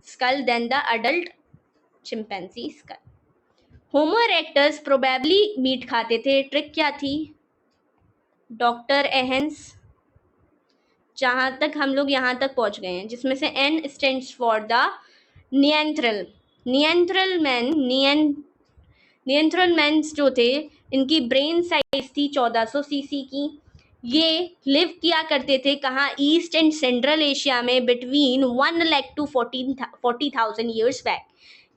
skull than the adult chimpanzee skull. Homo erectus probably meat खाते थे। ट्रिक क्या थी? डॉक्टर एहेंस, जहाँ तक हम लोग यहाँ तक पहुँच गए हैं, जिसमें से एन स्टैंड्स फॉर द नियंत्रल। नियंत्रण मैन्स जो थे, इनकी ब्रेन साइज थी 1400 सीसी की। ये लिव किया करते थे कहाँ? ईस्ट एंड सेंट्रल एशिया में, between 1 lakh to 40,000 years back.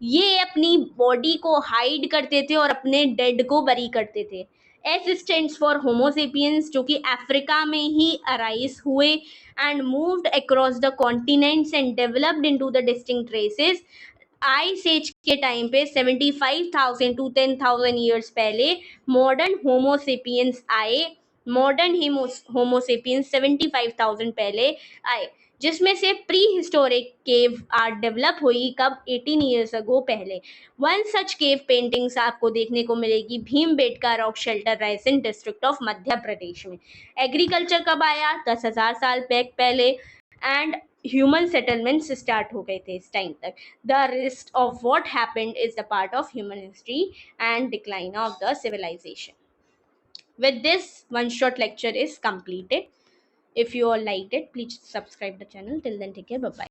ये अपनी बॉडी को हाइड करते थे और अपने डेड को बरी करते थे। एस स्टैंड्स फॉर होमोसेपियंस, जो कि अफ्रीका में ही अराइज हुए and moved across the continents and developed into the distinct races. Ice age के टाइम पे 75,000 टू 10,000 ईयर्स पहले मॉडर्न होमोसेपियंस आए। मॉडर्न होमोसेपियंस 75,000 पहले आए, जिसमें से prehistoric cave art develop हुई कब? 18 ईयर्स अगो पहले। वन सच केव पेंटिंग्स आपको देखने को मिलेगी Bhimbetka rock shelter Raisen district of Madhya Pradesh में। एग्रीकल्चर कब आया? 10,000 साल पहले, एंड ह्यूमन सेटलमेंट्स स्टार्ट हो गए थे इस टाइम तक। The rest of what happened is the part of human history and decline of the civilization. With this, one short lecture is completed. If you all liked it, please subscribe the channel. Till then, take care. Bye bye.